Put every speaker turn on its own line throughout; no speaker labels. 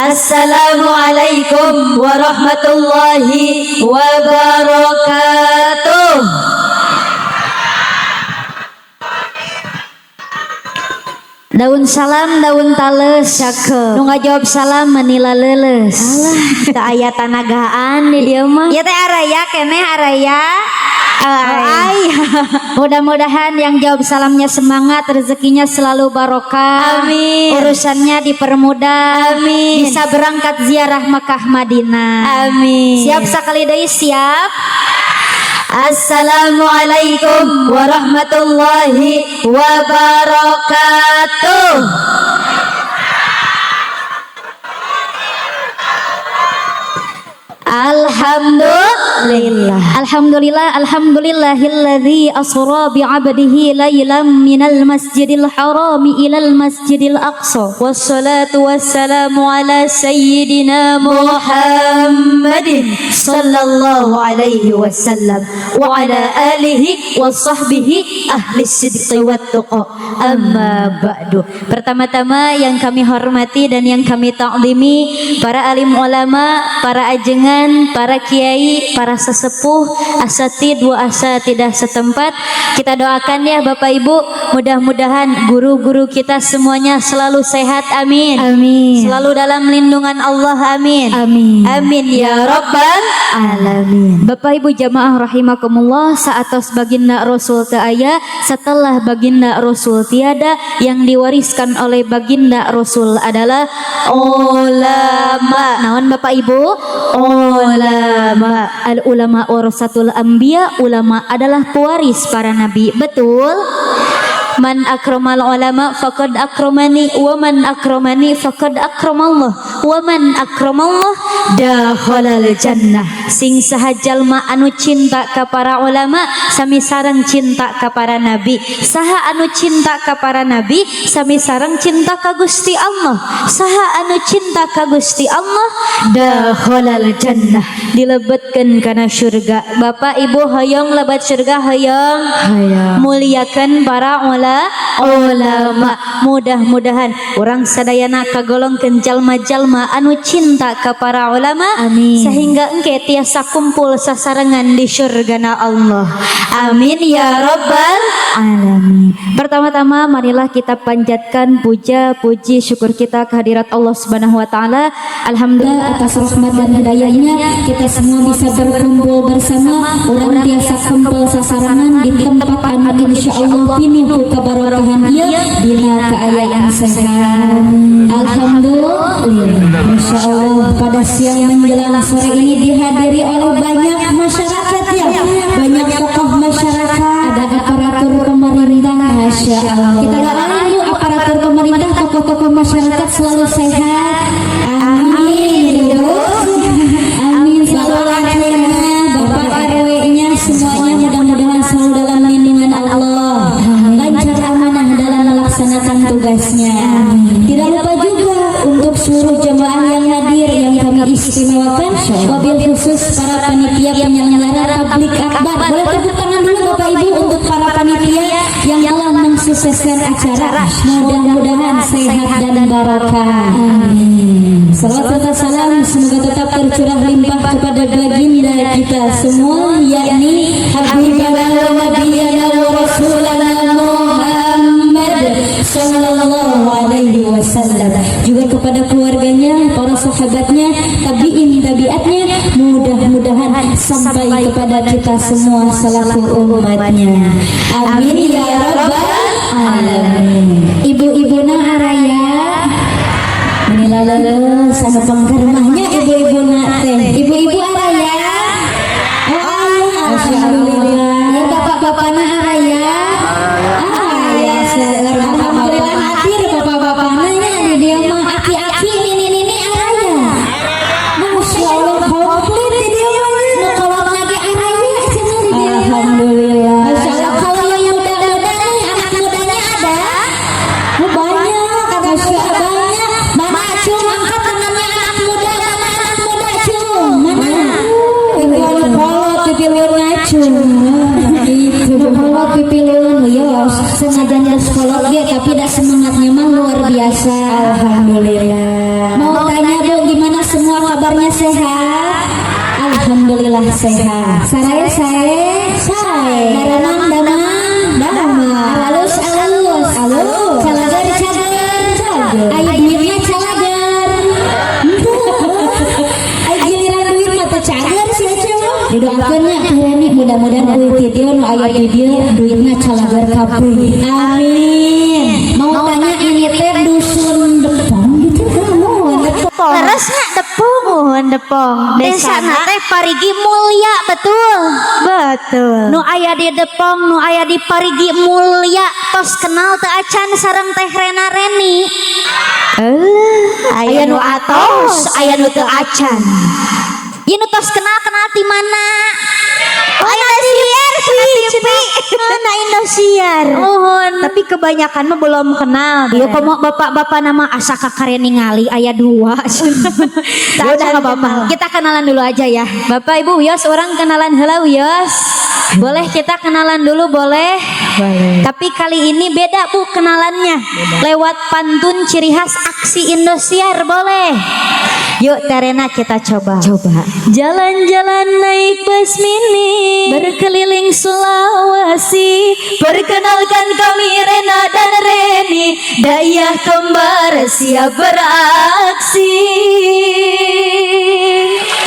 Assalamualaikum warahmatullahi wabarakatuh. Daun salam daun tales cakep. Nu ngajawab salam menila leuleus. Alah, teu aya tanagaan di dieu mah. Ya teh araya keneh araya. Mudah-mudahan yang jawab salamnya semangat, rezekinya selalu barokah. Amin. Urusannya dipermudah. Amin. Bisa berangkat ziarah Makkah Madinah. Amin. Siap sakali deui siap. Assalamualaikum warahmatullahi wabarakatuh. Alhamdulillahilladzi asra bi'abdihi laylan minal masjidil harami ilal masjidil aqsa. Wassalatu wassalamu ala sayyidina Muhammadin sallallahu alaihi wasallam wa ala alihi wa sahbihi ahli sidqi wat tuqa. Amma ba'du. Pertama-tama yang kami hormati dan yang kami ta'zimi para alim ulama, para ajengan, para kiai, para sesepuh, asatid wa asatidah setempat. Kita doakan ya Bapak Ibu, mudah-mudahan guru-guru kita semuanya selalu sehat, amin. Amin. Selalu dalam lindungan Allah, amin. Amin. Amin ya rabbal alamin. Bapak Ibu jamaah rahimakumullah, saatos baginda Rasul teu aya, setelah baginda Rasul tiada, yang diwariskan oleh baginda Rasul adalah ulama. Naon Bapak Ibu? Ulama. Al ulama warasatul anbiya, ulama adalah pewaris para nabi. Betul? Man akramal ulama faqad akramani wa man akramani faqad akramallah wa man akramallah dakhalal jannah. Sing saha jalma anu cinta ka para ulama sami sareng cinta ka para nabi. Saha anu cinta ka para nabi sami sareng cinta ka Gusti Allah. Saha anu cinta ka Gusti Allah dakhalal jannah, dilebetkeun kana surga. Bapak Ibu hoyong lebat surga, hoyong. Muliakan para ulama. Mudah-mudahan orang sadayana kagolongkeun jalma-jalma anu cinta ka para ulama. Amin. Sehingga engke tiasa kumpul sasarengan di syurgana Allah. Amin ya rabbal alamin. Pertama-tama marilah kita panjatkan puja puji syukur kita kehadirat Allah Subhanahu wa taala. Alhamdulillah atas rahmat dan hidayahnya kita semua bisa berkumpul bersama. Urang tiasa kumpul sasarangan di tempat anu insyaallah pinuh kabarakahan ieu dina kaayaan sehat. Alhamdulillah. Masyaallah, pada siang menjelang sore ini dihadiri oleh banyak masyarakat ya. Banyak tokoh masyarakat, ada aparatur pemerintah, Masya Allah. Kita doakan yuk aparatur pemerintah, tokoh-tokoh masyarakat selalu sehat. Amin. Amin. Selalu lancarnya Bapak RW-nya semuanya mudah-mudahan selalu dalam lindungan Allah. Lancar amanah dalam melaksanakan tugasnya. Tidak lupa juga untuk seluruh jemaah yang hadir yang kami istimewakan, wabil khusus para panitia penyelenggara tablik akbar. Boleh tepuk tangan dulu Bapak Ibu untuk para panitia yang telah mensukseskan acara. Mudah-mudahan sehat dan barokah. Amin. Salawat dan salam semoga tetap tercurah limpah kepada baginda kita semua, yakni Habibana wa Nabiyana wa Rasulana Muhammad sallallahu alaihi wasallam, juga kepada keluarganya, para sahabatnya, tabi'in tabi'atnya, mudah-mudahan sampai kepada kita semua selaku umatnya. Amin ya rabbal alamin. Ibu-ibuna araya menilalalu sana pangkarmahnya ibu-ibuna teh. Ibu-ibu araya. Alhamdulillah. Ya bapak-bapakna araya. Alhamdulillah hadir bapak-bapakna nya di dia mah aki-aki nini araya. Masya Allah komplit di dia mah. Kalau lagi araya cenah di dia. Alhamdulillah. Masya Allah. Kalau yang muda-muda nih anak mudanya ada. Banyak. Masya Allah banyak. Mama Acung angkat tangannya anak muda. Mana anak muda Acung? Mana? Kalau pipilun Acung. Kalau pipilun ya senajan di sekolah dia tapi dah semangatnya mah luar biasa. Alhamdulillah. Mau tanya Bu, semua kabarnya sehat? Alhamdulillah sehat. Saya Daramang alus calagar ayo duitnya calagar ayo giliran duit mata cagar sih aja didoakannya Reni mudah-mudahan duit dia nu aya di dia duitnya calagar kabeh amin. Mau tanya ini teh dusun Depong gitu kan terusnya Depong desa teh Parigi Mulya betul nu aya di Depong nu aya di Parigi Mulya tos kenal teu acan sareng teh Rena Reni aya nu atos aya nu teu acan ieu nu tos kenal di mana Indosiar mana Indosiar tapi kebanyakan mah belum kenal dia komo bapak-bapak nama asa kakare ningali aya 2 udah bapak kita kenalan dulu aja ya Bapak Ibu Wios orang kenalan heula Wios boleh kita kenalan dulu boleh tapi kali ini beda Bu kenalannya lewat pantun ciri khas aksi Indosiar boleh yuk Terena kita coba jalan-jalan naik bus mini berkeliling Sulawesi perkenalkan kami Rena dan Reni dayah kembar siap beraksi.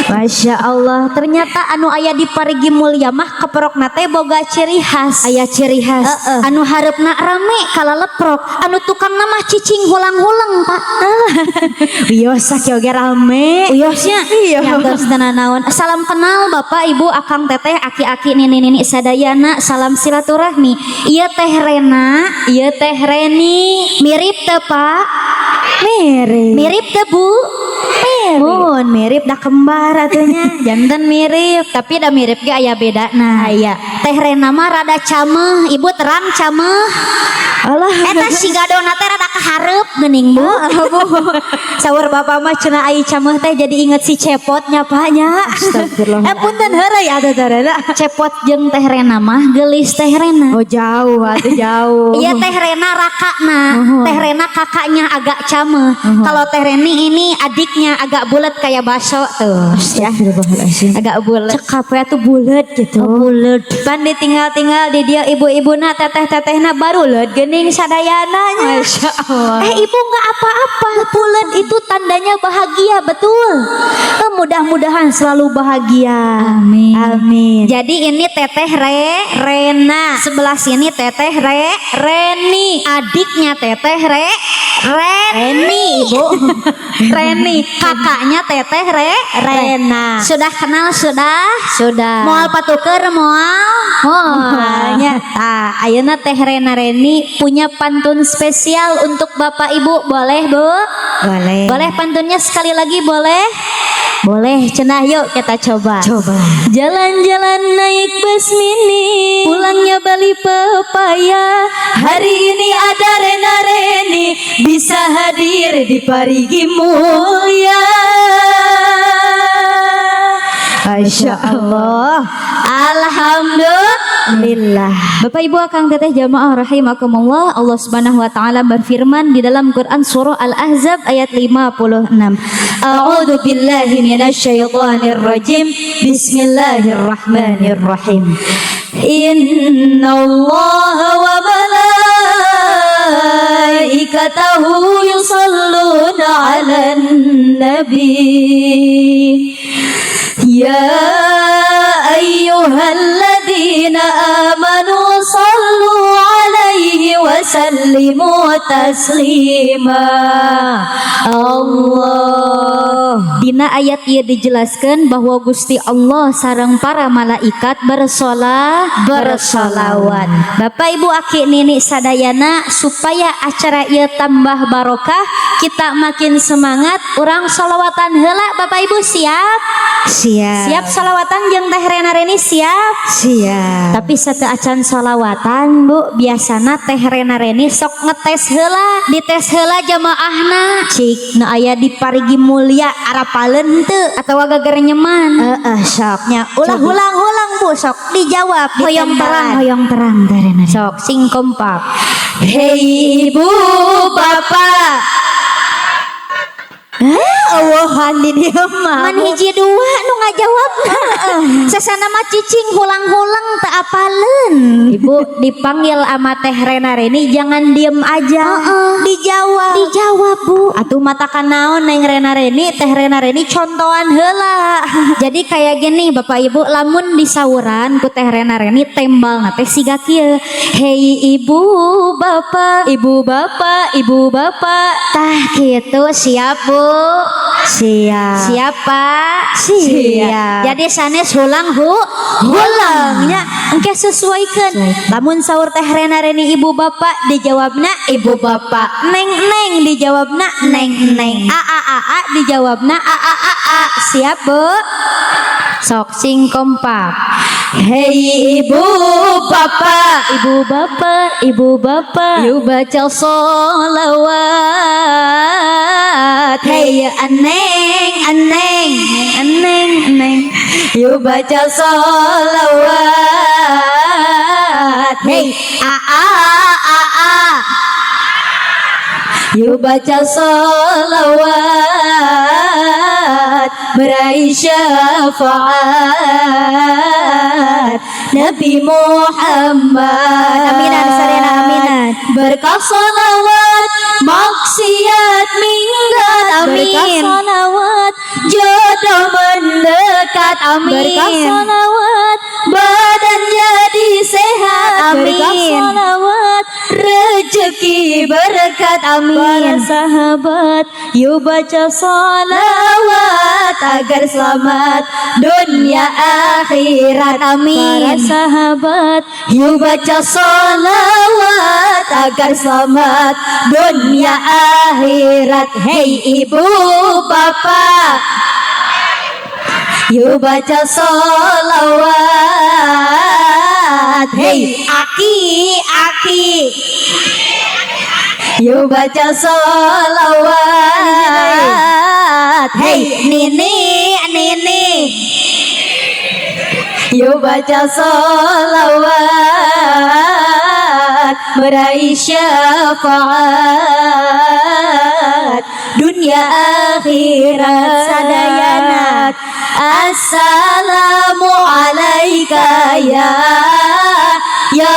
Masya Allah ternyata anu aya di Parigi Mulya mah keprokna teh boga ciri khas aya ciri khas anu harepna rame kala leprok anu tukang mah cicing hulang-hulang Pak wios sakieu ge rame wiosnya ngantos tenan naon salam kenal Bapak Ibu Akang Teteh aki-aki nini sadayana salam silaturahmi ieu teh Rena ieu teh Reni mirip teu Pak mirip teu Bu mirip dah kembar atunya jantan mirip tapi dah mirip ge aya bedana aya teh Rena mah rada cameh ibu terang cameh Allah eta si gadona teh rada kaharep geuning Bu saur bapak mah cenah ai cameh teh jadi inget si cepotnya Paknya astagfirullah punten heureuy atuh teh Rena cepot jeung teh Rena mah geulis teh Rena oh jauh atuh jauh iya teh Rena rakana teh Rena kakaknya agak cameh kalau teh Reni ini adiknya agak bulat kayak bakso tuh ya agak bulat cekapnya tuh bulat gitu bulat pan ditinggal-tinggal di dia ibu-ibuna teteh-tetehna baru bulat gening sadayananya Masya Allah ibu nggak apa-apa bulat itu tandanya bahagia betul mudah-mudahan selalu bahagia amin jadi ini teteh Rena sebelah sini teteh Reni adiknya teteh Reni ibu Reni kakaknya teteh Rena sudah kenal sudah moal patuker moal nya ayeuna teh Rena Reni punya pantun spesial untuk Bapak Ibu boleh Bu boleh pantunnya sekali lagi boleh cenah yuk kita coba jalan-jalan naik bus mini pulangnya Bali Pepaya hari ini ada Rena Reni bisa hadir di Parigi Mulya Masya Allah alhamdulillah Bapak Ibu Akang Teteh jamaah rahimakumullah Allah Subhanahu wa taala berfirman di dalam Quran surah Al-Ahzab ayat 56 A'udzu billahi minasyaitonir rajim Bismillahirrahmanirrahim Innallaha wa malaikatahu yusalluna 'alan nabi Ya ayyuhalladzina amanu sallu 'alaihi wa sallimu taslima Allah dina ayat ieu dijelaskan bahwa Gusti Allah sareng para malaikat bersolawat Bapak Ibu aki nini sadayana supaya acara ieu tambah barokah kita makin semangat urang solawatan heula Bapak Ibu siap solawatan jeung teh Rena Reni siap tapi sateu acan solawatan Bu biasana teh Rena Reni sok ngetes heula dites heula jamaahna cik nu aya di Parigi Mulya arapaleun teu atawa gagar nyeman soknya ulang Bu sok dijawab hoyong terang teh Rena sok sing kompak hei ibu bapak Allah bobogohan di dieu mah. Man hiji dua nu ngajawabna. Sasana mah cicing hulang-hulang teu apaleun. Ibu dipanggil ama Teh Rena Reni jangan diem aja. Dijawab. Dijawab, Bu. Atuh mata kanaon Neng Rena Reni, Teh Rena Reni contohan heula. Jadi kayak gini Bapak Ibu, lamun di sauran ku Teh Rena Reni tembal teh siga kieu. Hei ibu bapak, ibu bapak, ibu bapak. Tah kitu siap Bu. Siap. Siapa? Siap. Jadi sanes hulangnya engke sesuaikan. Lamun saur Teh Rena Reni ibu bapak dijawabna ibu bapak. Neng dijawabna neng. A dijawabna a. Siap Bu? Sok sing kompak. Hei ibu bapak, ibu bapak, ibu bapak, yuk baca sholawat. Hei aneng, yuk baca sholawat. Hei a, yuk baca sholawat, meraih syafaat Nabi Muhammad. Aminan sarena aminan. Berkah sholawat maksiat minggat. Amin. Berkah sholawat jodoh mendekat. Amin. Berkah sholawat badan jadi sehat. Amin. Berkah sholawat rezeki berkat. Amin. Para sahabat yuk baca sholawat agar selamat dunia akhirat. Amin. Para sahabat yuk baca sholawat agar selamat dunia akhirat. Hei ibu bapak, yuk baca sholawat. Hei aki, yuk baca sholawat. Hei nini, yuk baca sholawat, meraih syafaat dunia akhirat. Sadayana assalamu alaika ya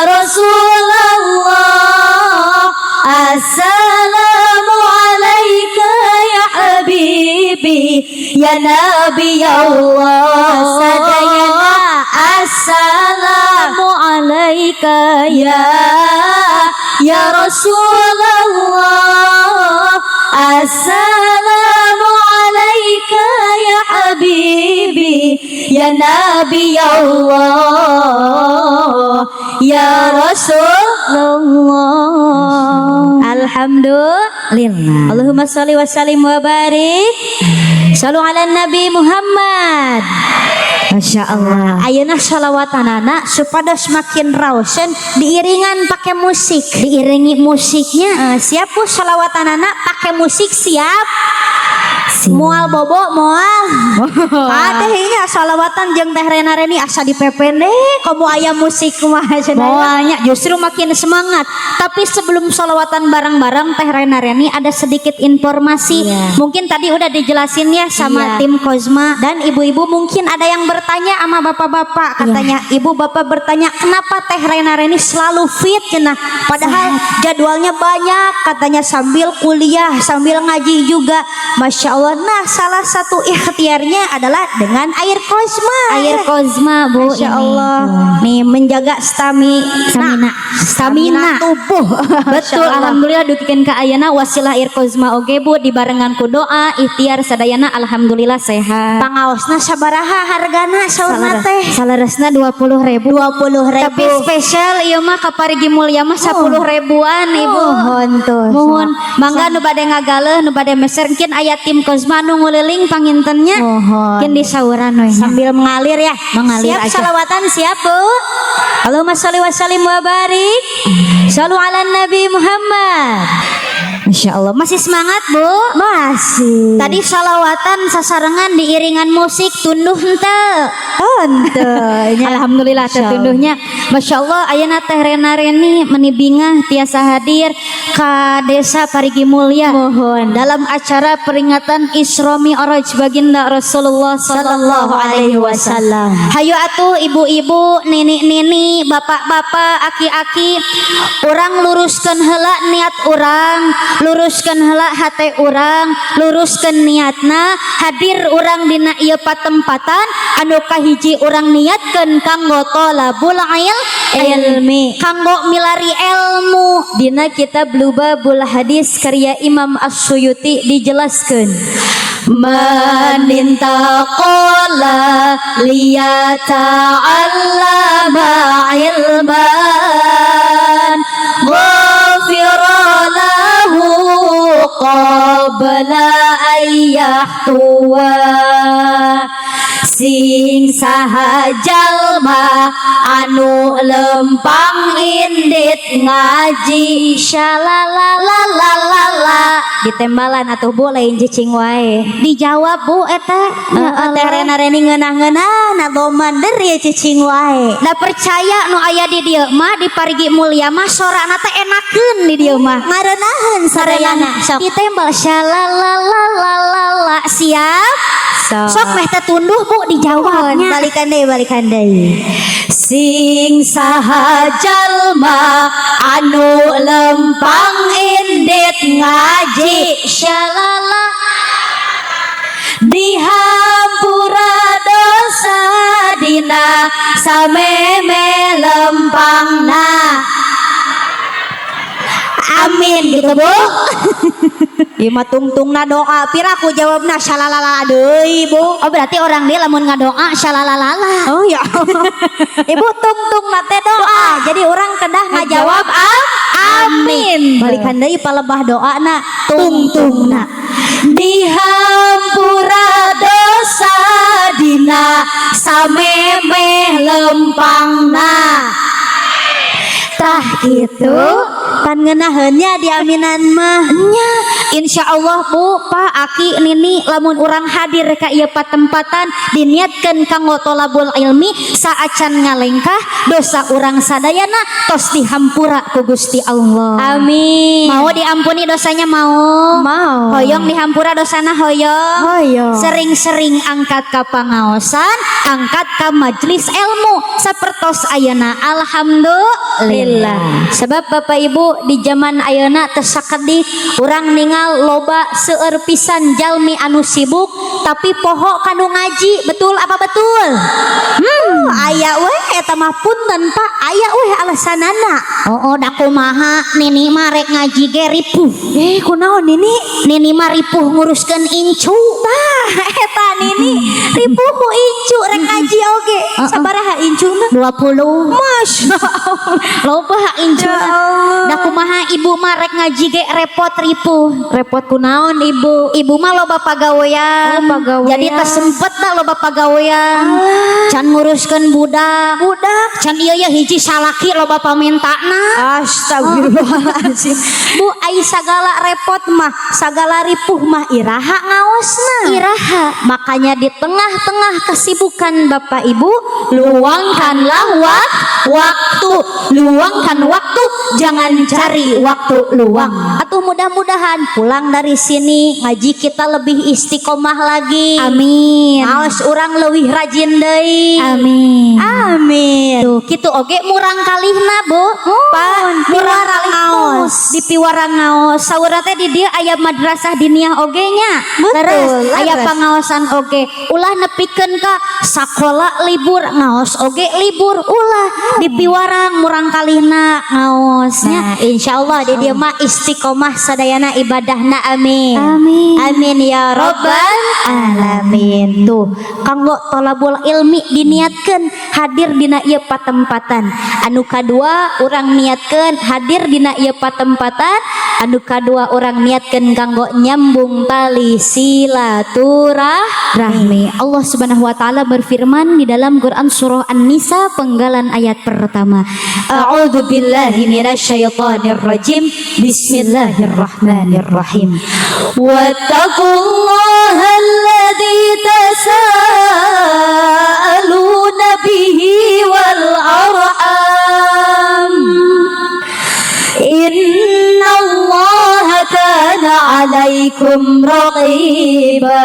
Rasulullah. Assalamu alaika ya habibi ya Nabi Allah. Sadayana assalamu alaika ya Rasulullah. Assalamu alaika ya habibi ya Nabi Allah ya Rasulullah. Alhamdulillah. Allahumma sholli wa sallim wa barik. Shallu ala Nabi Muhammad. Masya Allah. Ayeuna shalawatanana supados makin rausen diiringan pakai musik. Diiringi musiknya. Siap Bu shalawatanana pakai musik siap. Mual bobo mual. Ada ya salawatan jeung Teh Rena Reni asa dipepende komo aya musik kumaha cenah. Moalnya justru makin semangat. Tapi sebelum salawatan bareng-bareng Teh Rena Reni ada sedikit informasi. Mungkin tadi udah dijelasin ya sama tim Kozma dan ibu-ibu mungkin ada yang bertanya sama bapak-bapak katanya ibu bapak bertanya kenapa Teh Rena Reni selalu fit cenah padahal jadwalnya banyak katanya sambil kuliah sambil ngaji juga. Masya Allah. Nah salah satu ikhtiarnya adalah dengan air Kozma. Air Kozma Bu. Masya Allah. Nih menjaga stamina tubuh. Betul. Alhamdulillah dukikeun ka ayeuna wasilah air Kozma oge Bu dibarengan ku doa ikhtiar sadayana alhamdulillah sehat. Pangaosna sabaraha hargana saurna teh? Salaresna 20.000. 20.000. Tapi spesial ieu mah ka parigi mulya mah 10 ribuan Ibu. Mohon tuh. Mohon mangga nu bade ngagaleuh nu bade meser mungkin aya tim Kozma nu nguliling pangintennya. Mungkin di sauran we. Sambil mengalir ya. Mengalir siap aja. Salawatan siap Bu. Allahumma sholli wa sallim wa barik. Shallu ala Nabi Muhammad. Masya Allah. Masih semangat Bu? Masih. Tadi salawatan sasarengan diiringan musik tunduh henteu. Alhamdulillah tertunduhnya. Masya Allah ayeuna teh Rena Reni menibingah tiasa hadir ka desa Parigi Mulya. Mohon dalam acara peringatan Isra Mi'raj baginda Rasulullah sallallahu alaihi wasallam. Hayu atuh ibu-ibu, nini-nini, bapak-bapak, aki-aki, urang luruskeun heula niat urang, luruskeun heula hate urang, luruskeun niatna hadir urang dina ieu patempatan anu kahiji urang niatkeun kanggo thalabul ilmi, kanggo milari ilmu. Dina kitab Lubabul Hadis karya Imam As-Suyuti dijelaskeun man intaqala liyata'allama ilman ghafira lahu qabla ayyahtuwa. Sing saha jalma anu lempang indit ngaji syalalalalala ditembalan atuh Bu lain cicing wae. Dijawab Bu eta teh Rena Reni ngeunah-ngeunah na lomander ya cicing wae. Da percaya nu aya di dieu mah di Parigi Mulya mah sorana teh enakeun di dieu mah. Ngareunaheun sadayana ditembal syalalalalala. Siap? Sok meh teh tunduh Bu dijawabnya. Balikan deui. Sing saha jalma anu lempang indit ngaji syalala dihampura dosa dina sameme lempangna. Amin gitu Bu. Ieu mah tungtungna doa piraku jawabna syalalala deui Bu. Oh berarti orang dia lamun ngadoa syalalala. Oh ya. Ibu tungtungna teh doa. Jadi orang kedah ngajawab amin. Balikan deui palebah doana tungtungna. Dihampura dosa dina samemeh lempangna. Tah gitu pan ngeunaheunnya diaminan mah nya insyaallah Bu Pak Aki Nini lamun urang hadir ka ieu patempatan diniatkeun kanggo thalabul ilmi saacan ngalengkah dosa urang sadayana tos dihampura ku Gusti Allah. Amin. Mau diampuni dosanya mau? Mau. Hoyong dihampura dosana hoyong? Sering-sering angkat ka pangaosan, angkat ka majelis ilmu sapertos ayeuna. Alhamdulillah. Sebab Bapak Ibu di zaman ayeuna teu sakedik urang ningal loba seueur pisan jalmi anu sibuk tapi poho kanu ngaji. Betul apa betul? Aya we eta mah punten Pak, aya we alasanana. Da kumaha Nini mah rek ngaji ge ripuh. Kunaon Nini? Nini mah ripuh nguruskeun incu. Tah eta Nini ripuh ku incu rek ngaji oge. Sabaraha incuna? 20. Masyaallah. Loba incuna. Da kumaha ibu mah rek ngaji ge repot ripuh. Repot kunaon ibu? Ibu mah loba pagawean. Jadi teu sempet da loba pagawean. Can nguruskeun budak. Can ieu ya hiji salaki loba pamentana. Astagfirullahaladzim. Bu ai sagala repot mah, sagala ripuh mah iraha ngaosna. Iraha. Makanya di tengah-tengah kesibukan Bapak Ibu, luangkanlah waktu. Luangkan waktu, jangan cari waktu luang. Atuh mudah-mudahan pulang dari sini ngaji kita lebih istiqomah lagi. Amin. Aos urang leuwih rajin deui. Amin. Tuh kitu oge murang kalihna Bu. Pak, murang ngaos. Di piwara ngaos. Saurna teh di dieu aya madrasah diniyah oge nya. Terus aya pangaosan oge. Ulah nepikeun ka sakola libur ngaos oge libur ulah di piwarang murang kalihna ngaosnya. Nah, insyaallah di dieu mah istiqomah sadayana ibadahna. Amin. Amin ya rabbal alamin. Tuh kanggo thalabul ilmi diniatkeun hadir dina ieu patempatan. Anu kadua urang niatkeun hadir dina ieu patempatan. Anu kadua urang niatkeun kanggo nyambung tali silaturahmi. silaturahmi. Allah Subhanahu wa taala berfirman di dalam Quran surah An-Nisa penggalan ayat pertama. A'udzu billahi minasyaitonir rajim. Bismillahirrahmanirrahim. Wattaqullaha alladzi tasaaluna bihi wal arham. Innallaha kana 'alaikum raqiba.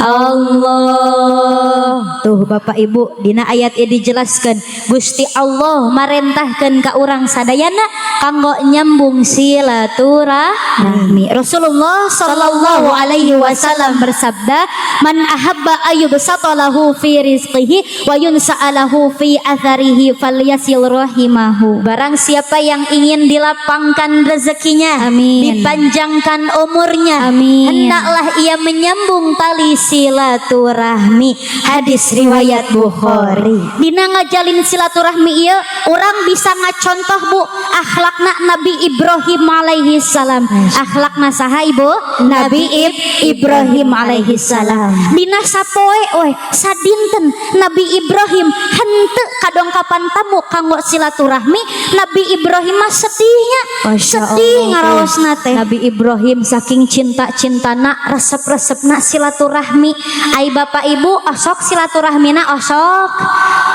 Allah. Tuh Bapak Ibu, dina ayat ini dijelaskan Gusti Allah marentahkeun ka urang sadayana kanggo nyambung silaturahmi. Rasulullah sallallahu alaihi wasallam bersabda, "Man ahabba ayyubsata lahu fi rizqihi wa yunsa'alahu fi atharihi falyasil rahimahu." Barang siapa yang ingin dilapangkan rezekinya, amin, dipanjangkan umurnya, amin, hendaklah ia menyambung tali silaturahmi. Hadis riwayat Bukhari. Dina ngajalin silaturahmi ieu orang bisa ngacontoh Bu akhlakna Nabi Ibrahim alaihi salam. Akhlakna saha Ibu? Nabi Ibrahim alaihi salam. Dina sapoe we sadinten Nabi Ibrahim henteu kadongkapan tamu kanggo silaturahmi. Nabi Ibrahim mah sedihnya, sedih ngaraosna teh. Nabi Ibrahim saking cinta-cintana resep-resepna silaturahmi. Ai Bapak Ibu osok silaturahmina osok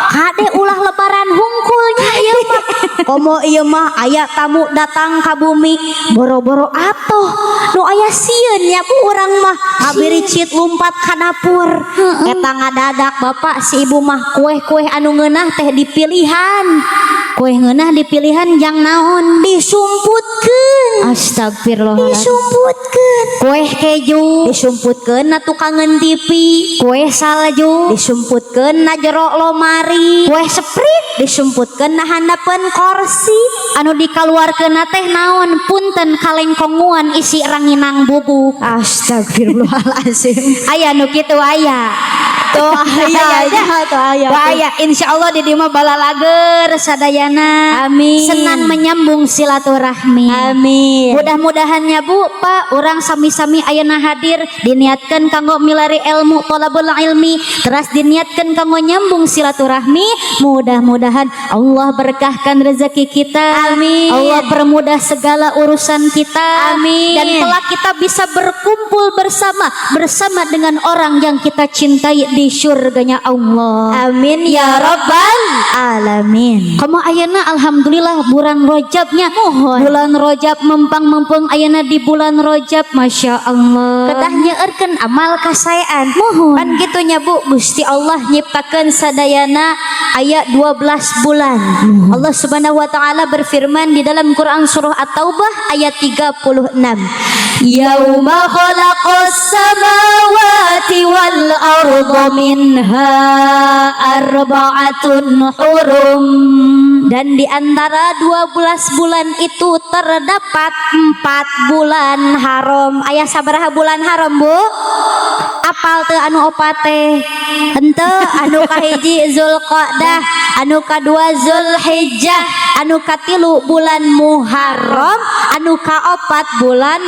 kade ulah lebaran hungkulnya ieu mah. Komo ieu mah aya tamu datang ka bumi boro-boro atoh nu aya sieun nya Bu urang mah abiricit lumpat ka dapur. Eta ngadadak Bapak si Ibu mah kue-kue anu ngeunah teh dipilihan. Kue ngeunah dipilihan jang naon? Disumputkeun. Astagfirullah. Disumputkeun. Kue keju disumputkeun na tukangan TV. Kue salju disumputkeun na jero lomari. Kue sprite disumputkeun na handapeun kursi. Anu dikaluarkeun teh naon? Punten kalengkonguan isi ranginang bubuk. Astagfirullahalazim. Aya nu kitu aya. Tuh aya tuh aya. Aya insyaallah di dieu mah balalager sadayana. Amin. Senang menyambung silaturahmi. Amin. Mudah-mudahannya Bu, Pak, orang sami-sami ayeuna hadir diniatkeun kanggo milari ilmu thalabul ilmi, terus diniatkeun kanggo nyambung silaturahmi. Mudah-mudahan Allah berkahkan rezeki kita. Amin. Allah permudah segala urusan kita. Amin. Dan kelak kita bisa berkumpul bersama dengan orang yang kita cintai di syurganya Allah. Amin ya rabbal alamin. Kamu ayeuna alhamdulillah bulan Rajabnya. Bulan Rajab mempang-mempeng ayeuna di bulan Rajab, Masya Allah. Kedah nyeueurkeun amal kasaean. Pan gitunya Bu, Gusti Allah nyiptakeun sadayana aya 12 bulan. Allah Subhanahu wa taala berfirman di dalam Quran surah At-Taubah ayat 36. Yauma khalaqas samawati wal arda minha arba'atun hurum. Dan di antara 12 bulan itu terdapat 4 bulan haram. Aya sabaraha bulan haram Bu? Apal teu anu opat teh? Henteu, anu kahiji Zulqa'dah, anu kadua Zulhijjah, anu katilu bulan Muharram, anu kaopat bulan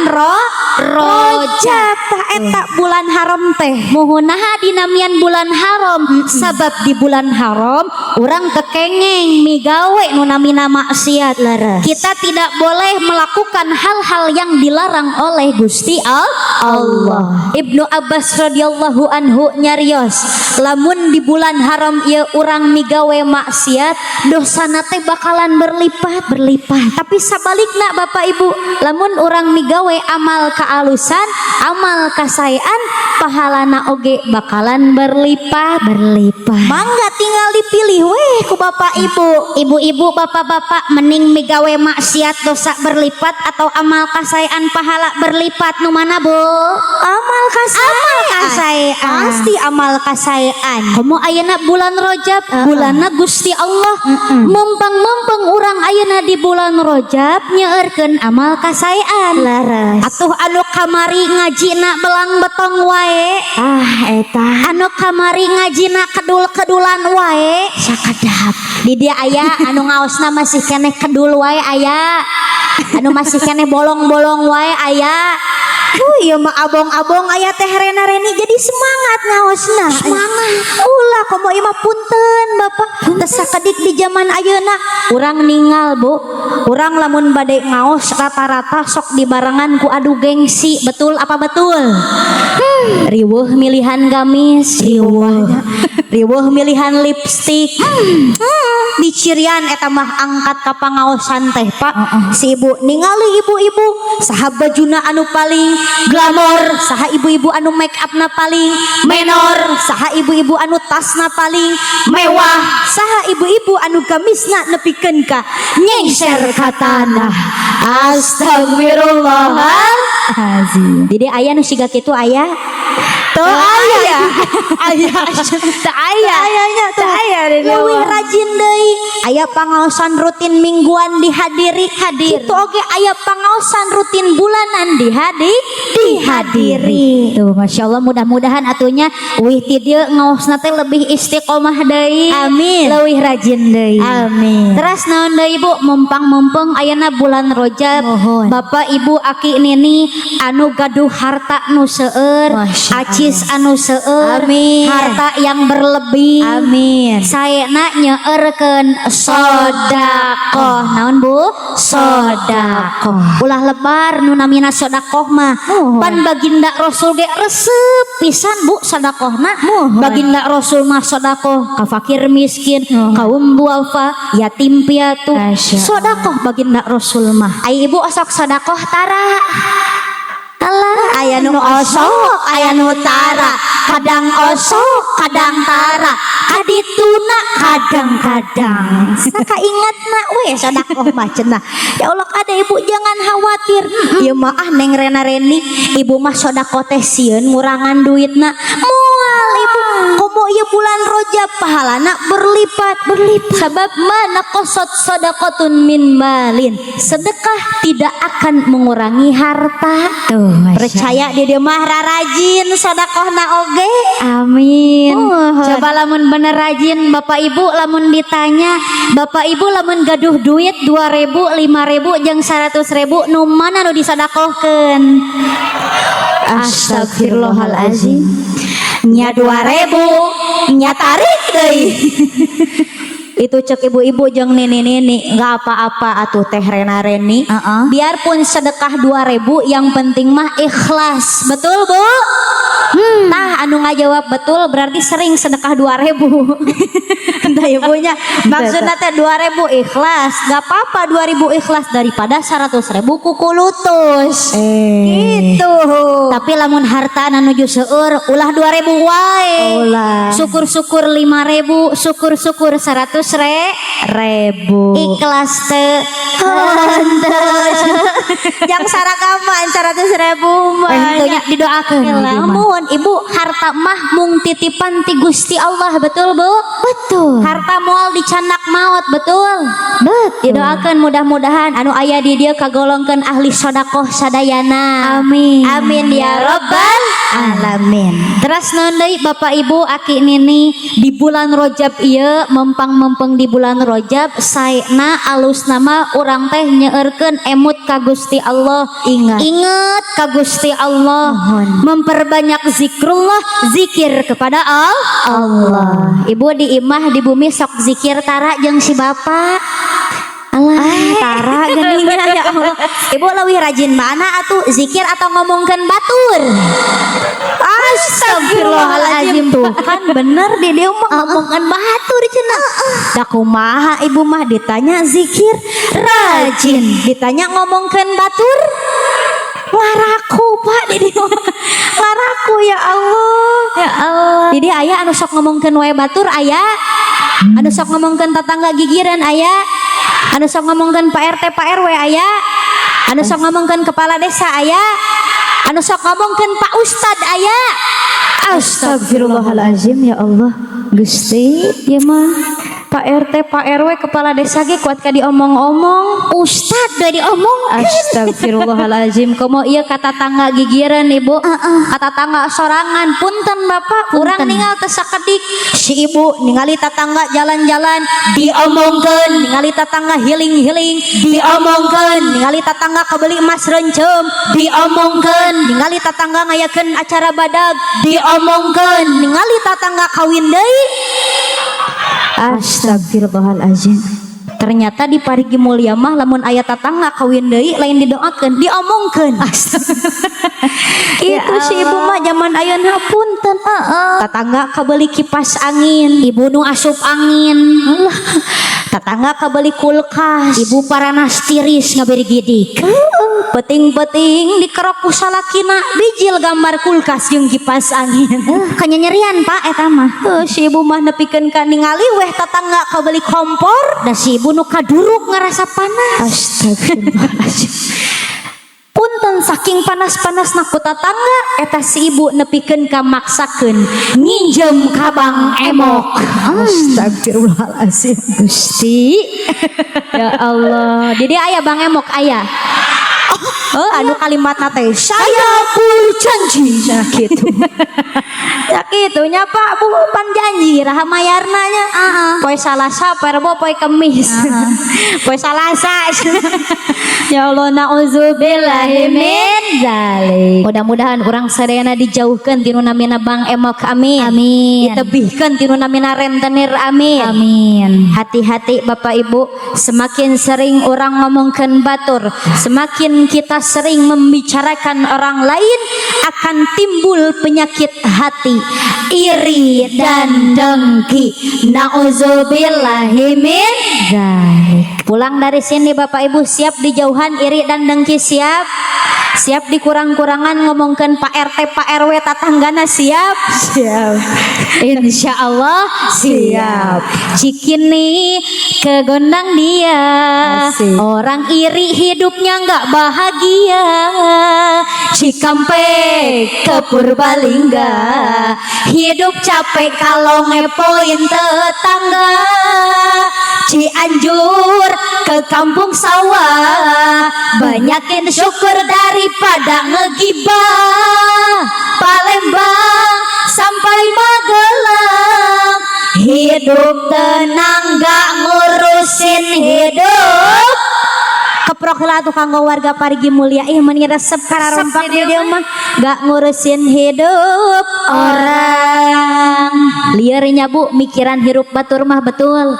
Rajab. Tah eta bulan haram teh. Muhunaha dinamian bulan haram? Sabab di bulan haram urang kekengeng migawe nu namina maksiat. Kita tidak boleh melakukan hal-hal yang dilarang oleh Gusti Allah. Ibnu Abbas radhiyallahu anhu nyarios, lamun di bulan haram ieu urang migawe maksiat, dosana teh bakalan berlipat. Tapi sabalikna Bapak Ibu, lamun urang migawe amal kaalusan, amal kasaean, pahalana oge bakalan berlipat. Mangga tinggal dipilih weh ku Bapak Ibu. Ibu-ibu, bapak-bapak, mending migawe maksiat dosa berlipat atau amal kasaean pahala berlipat, nu mana Bu? Amal kasaean. Pasti amal kasaean. Komo ayeuna bulan Rajab, bulanna Gusti Allah. Mempeng urang ayeuna di bulan Rajab nyeueurkeun amal kasaean. Laras. Atuh anu kamari ngajina belang betong wae. Eta. Anu kamari ngajina kedul-kedulan wae. Sakadap. Di dia aya anu ngaosna masih keneh kedul wae aya. Anu masih keneh bolong-bolong wae aya. Ieu mah abong-abong aya teh rena-rena Reni jadi semangat ngaosna. Semangat. Ulah komo imah punten Bapak. Teu sakedik di zaman ayeuna urang ningal Bu. Urang lamun bade ngaos rata-rata sok dibarengan ku adu gengsi. Betul apa betul? Riweuh milihan gamis, riweuh milihan lipstik. Dicirian eta mah angkat ka pangaosan teh Pak. Si ibu ningali ibu-ibu saha bajuna anu paling glamor, saha ibu-ibu anu make upna paling menor, saha ibu-ibu anu tasna paling mewah, saha ibu-ibu anu gamisna nepikeun ka nyengser ka tanah. Astagfirullahalazim. Jadi aya nu siga kitu aya? Teu aya. Aya. Teu aya. Ayanya teu aya. Leuwih rajin deui. Aya pangaosan rutin mingguan dihadiri. Kitu oge aya pangaosan rutin bulanan dihadiri. Tuh masyaallah, mudah-mudahan atunya wih ti dieu ngaosna teh lebih istiqomah deui. Amin. Leuwih rajin deui. Amin. Terus naon deui Bu, mumpang-mumpung ayeuna bulan Rajab, Bapak Ibu aki nini anu gaduh harta nu seueur, acis anu seueur, harta yang berlebih. Amin. Saena nyeueurkeun sedekah. Naon Bu? Sedekah. Ulah lebar nu namina sedekah mah. Pan baginda Rasul ge resep pisan Bu sedekahna. Baginda Rasul mah sedekah ka fakir miskin, kaum duafa, yatim piatu. Sedekah baginda Rasul mah. Ai ibu osok sedekah tara. Allah, aya nu osok, aya nu tara, kadang osok, kadang tara, kadituna kadang-kadang. Sakaingatna we sedekah mah cenah. Ya Allah kada ibu jangan khawatir. Ieu mah Neng Rena Reni, ibu mah sedekah teh sieun ngurangan duitna. Moal ibu, komo ieu bulan Rajab pahalana berlipat. Sabab mana qasat sadaqatun min malin. Sedekah tidak akan mengurangi harta. Tuh, percaya dia mah rajin sedekahna oge. Amin. Coba lamun bener rajin Bapak Ibu, lamun ditanya Bapak Ibu lamun gaduh duit 2.000, 5.000 jeung 100.000 nu mana nu disedekahkeun? Astagfirullahalazim. Nya 2.000 nya tarik deui. Itu cek ibu-ibu jeung nini-nini nggak apa-apa atuh Teh Rena Reni. Biarpun sedekah 2.000 yang penting mah ikhlas. Betul Bu? Nah anu ngajawab betul berarti sering sedekah 2.000. Entah ibunya maksudnya teh 2.000 ikhlas. Gak apa-apa 2.000 ikhlas daripada 100.000 kuku lutus. Gitu. Tapi lamun harta nuju seueur ulah 2.000 wae. Syukur-syukur 5.000, syukur-syukur 100.000. Ikhlas teh. Yang saragaman 100.000 mah. Tentunya didoakeun. Lamun ibu harta mah mung titipan ti Gusti Allah, betul Bu? Betul. Harta moal dicanak maut, betul? Betul. Didoakeun mudah-mudahan anu aya di dieu kagolongkeun ahli sedekah sadayana. Amin. Amin ya rabbal alamin. Terus naon deui Bapak Ibu aki nini di bulan Rajab ieu mempang-mempeng di bulan Rajab saena alus nama urang teh nyeueurkeun emut ka Gusti Allah. Ingat ka Gusti Allah. Memperbanyak zikrullah, zikir kepada Allah. Ibu di imah di bumi sok zikir tara jeung si Bapak. Allah tara geuningan ya Allah. Ibu leuwih rajin mana atuh zikir atau ngomongkeun batur? Astagfirullahalazim. Tuh kan bener di dieu mah ngomongkeun batur cenah. Da kumaha ibu mah ditanya zikir rajin, ditanya ngomongkeun batur ngaraku Pak di dieu. Ngaraku ya Allah. Ya Allah. Jadi aya anu sok ngomongkeun wae batur aya. Anu sok ngomongkeun tetangga gigireun aya. Anu sok ngomongkeun Pak RT Pak RW aya. Anu sok ngomongkeun kepala desa aya. Anu sok ngomongkeun Pak Ustad aya. Astagfirullahalazim ya Allah. Gusti ya mah Pak RT, Pak RW, kepala desa ge kuat ka diomong-omong.
Ustad dari omong.
Astagfirullahalazim. Komo ieu kata tangga gigireun Ibu. Kata tangga sorangan. Punten Bapak, urang ningal teu sakedik. Si Ibu ningali tatangga jalan-jalan diomongkeun, ningali tatangga healing-healing diomongkeun, ningali tatangga kabeli emas rencem diomongkeun, ningali tatangga ngayakeun acara badag diomongkeun, ningali tatangga kawin deui. Astagfirullahalazim. Ternyata di parigi mulia mah lamun aya tatangga kawin deui lain didoakeun, diomongkeun. Itu si Ibu mah zaman ayeuna punten. Tatangga kabeli kipas angin, Ibu nu asup angin. Tatangga kabeli kulkas, Ibu paranas tiris ngaberi gidik. Peting-peting dikerok ku salakina bijil gambar kulkas jeung kipas angin.
Kanyanyerian Pak eta mah.
Si Ibu mah nepikeun ka ningali weh tatangga kabeli kompor, da si Ibu nu kaduruk ngarasa panas. Astagfirullahaladzim. Punten saking panas-panas ku tatangga eta si Ibu nepikeun ka maksakeun nginjem kabang emok. Astagfirullahaladzim. Gusti. Ya Allah. Jadi aya bang emok aya. Anu kalimatna teh saya berjanji nah gitu. Ya gitu nya Pak Bu pan janji raha mayarna nya. Poe Salasa Parbo poe Kemis. Poe Salasa. Ya Allah nauzubillahi min zalik. Mudah-mudahan urang sadayana dijauhkeun tina namina bang emok amin.
Amin.
Ditebihkeun tina namina rentenir amin.
Amin.
Hati-hati Bapak Ibu, semakin sering orang ngomongkeun batur, semakin kita sering membicarakan orang lain akan timbul penyakit hati, iri dan dengki. Nauzubillahi min dzalik. Pulang dari sini Bapak Ibu siap dijauhan iri dan dengki, siap? Siap dikurang-kurangan ngomongkeun Pak RT Pak RW tatanggana, siap? Siap. Insya Allah siap. Cikini kegondang dia. Asik. Orang iri hidupnya nggak bahagia. Cikampek ke Purbalingga hidup capek kalau ngepoin tetangga. Cianjur ke kampung sawah banyakin syukur daripada ngegibah. Palembang sampai Magelang hidup tenang gak ngurusin hidup. Keprok lah tuh kanggo warga parigi mulia meni resep kararompak dia mah gak ngurusin hidup orang. Liarnya Bu mikiran hirup batur mah betul.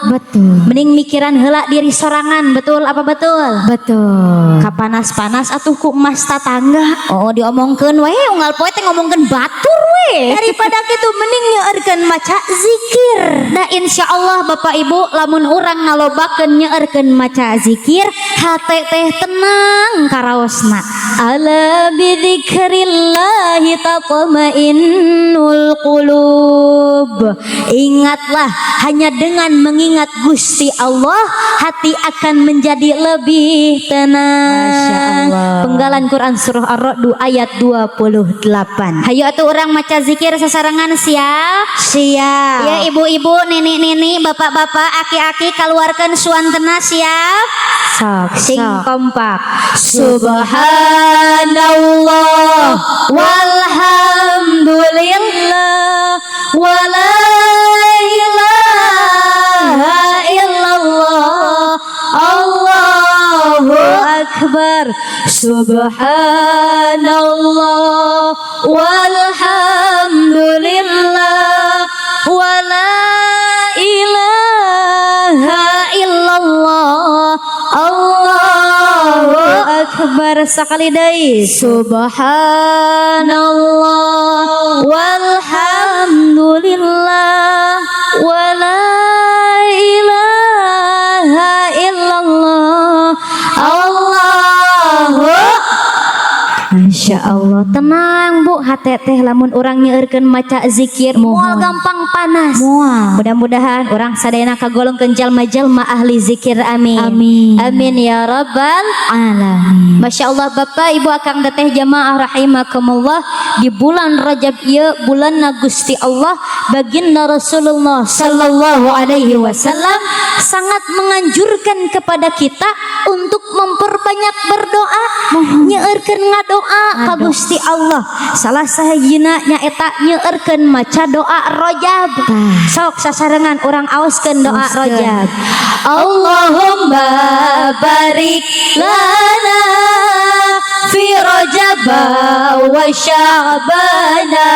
Mending mikiran heula diri sorangan, betul apa betul? Betul. Kapanas-panas atuh ku emas tatangga. Oh diomongkeun we unggal poe teh ngomongkeun batur we. Daripada kitu mending nyeueurkeun maca zikir. Da insyaallah Bapak Ibu lamun urang ngalobakeun nyeueurkeun maca zikir hate teh tenang karaosna. Ala bidzikrillahi tatmainnul qulub. Ingatlah hanya dengan mengingat Gusti Allah hati akan menjadi lebih tenang. Masya Allah. Penggalan Quran surah Ar-Ra'd ayat 28. Hayu atuh urang maca zikir sasarangan, siap? Siap. Ya ibu-ibu, nenek-nenek, bapak-bapak, aki-aki keluarkan suantena, siap? Sok, sing kompak. Subhanallah walhamdulillah wala ilaha illallah Allahu akbar. Subhanallah walhamdulillah wala ilaha illallah Allahu akbar. Sakali deui. Subhanallah walhamdulillah wala ilaha illallah Allahu. Masya Allah. Tenang Bu, ibu hate teh lamun urang nyeueurkeun maca zikir moal gampang panas. Mudah-mudahan urang sadayana kagolongkeun jalma-jalma ahli zikir. Amin. Amin ya rabbal alamin. Masya Allah Bapak Ibu akang teteh jamaah rahimakumullah, di bulan Rajab ieu bulan Gusti Allah baginda Rasulullah sallallahu alaihi wasallam sangat menganjurkan kepada kita untuk memperbanyak berdoa, nyeueurkeun ngadoa ka Gusti Allah. Salah sahijina nyaeta nyeueurkeun maca doa Rajab. Sok sasarengan urang aoskeun doa Rajab. Allahumma barik lana fi Rajab wa Sya'bana